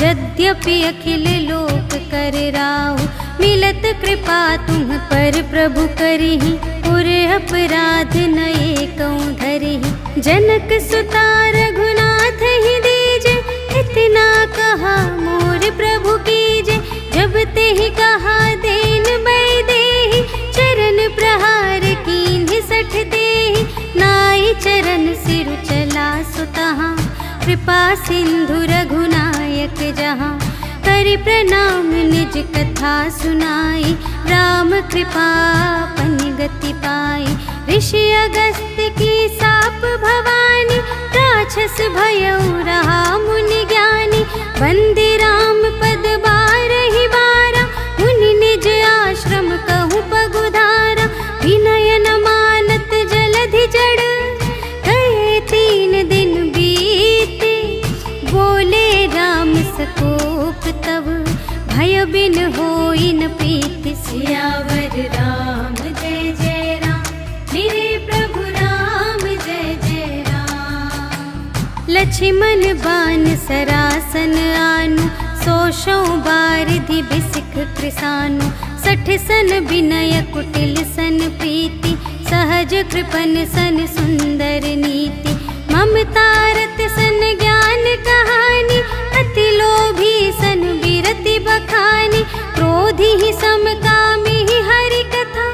Speaker 1: यद्यपि अखिल लोक कर राहु। मिलत कृपा तुम पर प्रभु करिहि, पुर अपराध न एकौ धरिहि। जनक सुता रघुनाथ ही दीजे, हित कितना कहा मोर प्रभु कीजे, जब ते ही कहा देन बै देहि। चरण प्रहार कीन्हि सठ देहि, नाई चरण सिरु चला सुतहाँ। कृपा सिंधु रघुनायक जहाँ, करि प्रणाम निज कथा सुनाई। राम कृपा पनि गति पाई, ऋषि अगस्त्य की साप भवानी। राक्षस भयउ रहा मुनि ज्ञानी, वंदे राम पद बारहि बारा। मुनि निज आश्रम कहूँ पगुधारा, विनय न मानत जलधि जड़। गए 3 दिन बीते, बोले राम सकोप तब। भय बिन होई न प्रीति, सियावर राम जय जय राम। मेरे प्रभु राम जय जय राम। लक्ष्मण बान सरासन आनु, 100 बारिधि बिसिख कृसानु। 60 सन विनय कुटिल सन प्रीति, सहज कृपन सन सुंदर नीति। ममता रत सन ज्ञान कहानी, अति लोभी सन विरति बखानी। क्रोधी ही समकामी ही हरि कथा,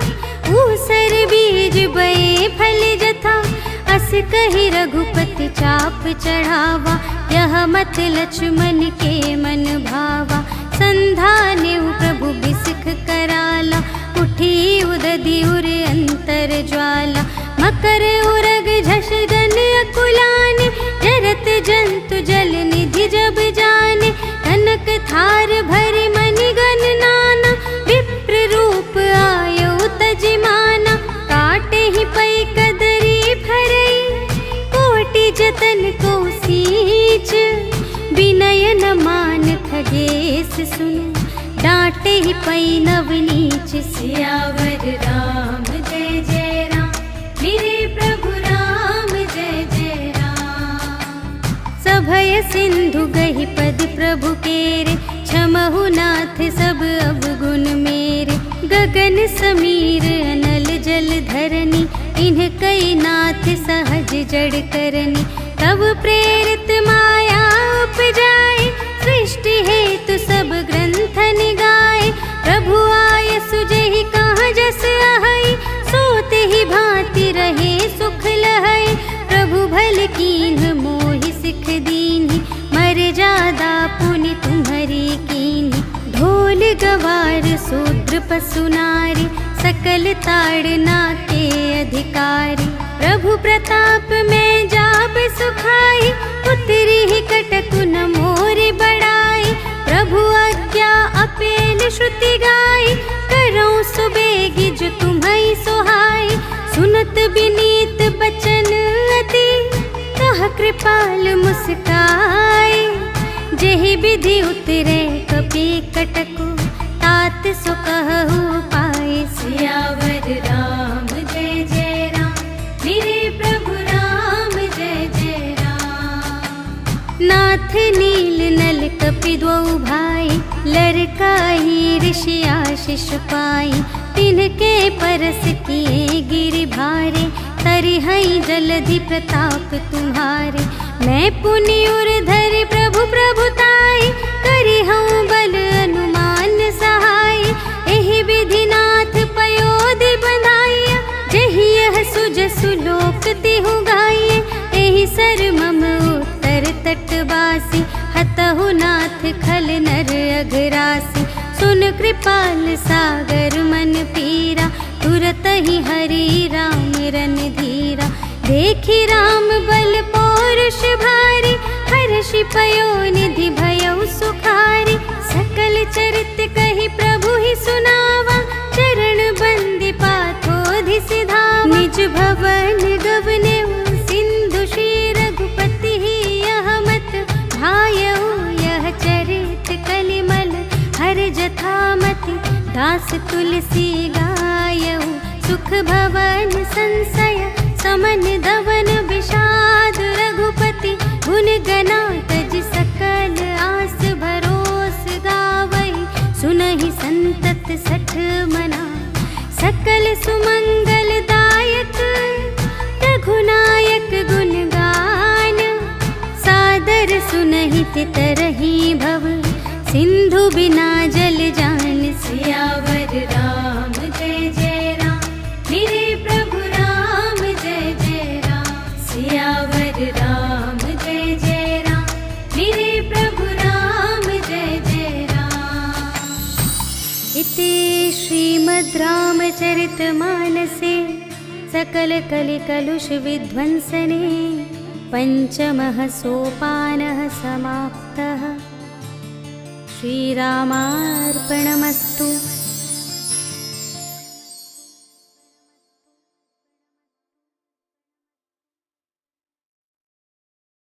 Speaker 1: ऊसर बीज बये फल जथा। अस कहि रघुपति चाप चढ़ावा, यह मत लक्ष्मण के मन भावा। संधानेउ प्रभु बिसिख कराला, उठी उदधि उर अंतर ज्वाला। मकर उरग झष जन अकुलाने, जरत जंतु जल निधि जब जाने। कनक थार भरि मणिगण नाना, विप्र रूप आयो तजिमाना। काटे ही पै कदरी फरई, कोटि जतन को सींच। विनय न मान खगेश सुन, डांटे ही पै नव नीच। सियावर राम जय जय राम, मेरे प्रभु राम जय जय राम। सभय सिंधु गहि पद प्रभु केरे, क्षमहु नाथ सब अवगुण मेरे। गगन समीर अनल जल धरनी, इन्ह कई नाथ सहज जड़ करनी। तब प्रेरित माया उपजाए, सृष्टि हेतु सब ग्रंथ निगाए। प्रभु आय सुजहि कहाँ जस आहई, सोते ही भांति रहे सुख लहई। प्रभु भल कीन्ह मोहि सिख दीन्हि, मर्यादा पुनि तुम्हरी कीन्हि। ढोल गवार शूद्र पशु नारी, सकल ताड़ना के अधिकारी। प्रभु प्रताप में जाब सुखाई, उतरी ही कटकु न मोरि बड़ाई। प्रभु आज्ञा अपेल श्रुति गाई, करऊँ सुबेगी जो तुम्हई सोहाई। सुनत विनीत बचन अति, कह कृपाल मुस्काई। जेहि विधि उतरे कपि कटकु, तात सो कहु पाई। सियावर राम जय जय राम, मेरे प्रभु राम जय जय राम। नाथ नील नल कपि द्वौ भाई, लरकाहि ऋषि आशीष पाई। तिनके परस किए गिरि भारे, तरिहई जलधि प्रताप तुम्हारे। मैं पुनि उर धरि प्रभु प्रभुताई, करिहऊँ बल अनुमान सहाय। एहि विधि नाथ पयोधि बंधाइया, जेहि यह सुजसु लोक तिहु गाइए। एहि सर मम उत्तर तटवासी, हतहु नाथ खल नर अघरासी। सुन कृपाल सागर मन पीरा, तुरत ही हरि राम रन धीरा। देखि राम बल पौरुष भारी, हर्षि पयोनिधि भयउ सुखारी। सकल चरित कहि प्रभु ही सुनावा, चरण बंदी पाथोधि सिधावा। निज भवन गवनेउ सिंधु श्री रघुपति ही, यह मत भायउ यह चरित कलिमल। हर जथामति दास तुलसी गायउ, सुख भवन संशय समन धवन विषाद। रघुपति गुण गना तज सकल आस भरोस गावई। सुनहि संतत सठ मना, सकल सुमंगल दायक। रघुनायक गुण गान, सादर सुनहि के तरही भव, सिंधु बिना जल जान। सियावर राम जय जय राम, मेरे प्रभु राम जय जय राम। सियावर राम जय जय राम, मेरे प्रभु राम जय जय राम। इति श्रीमद् रामचरितमानसे सकल कलिकलुष विध्वंसने पंचमः सोपानः समाप्तः। श्रीरामार्पणमस्तु।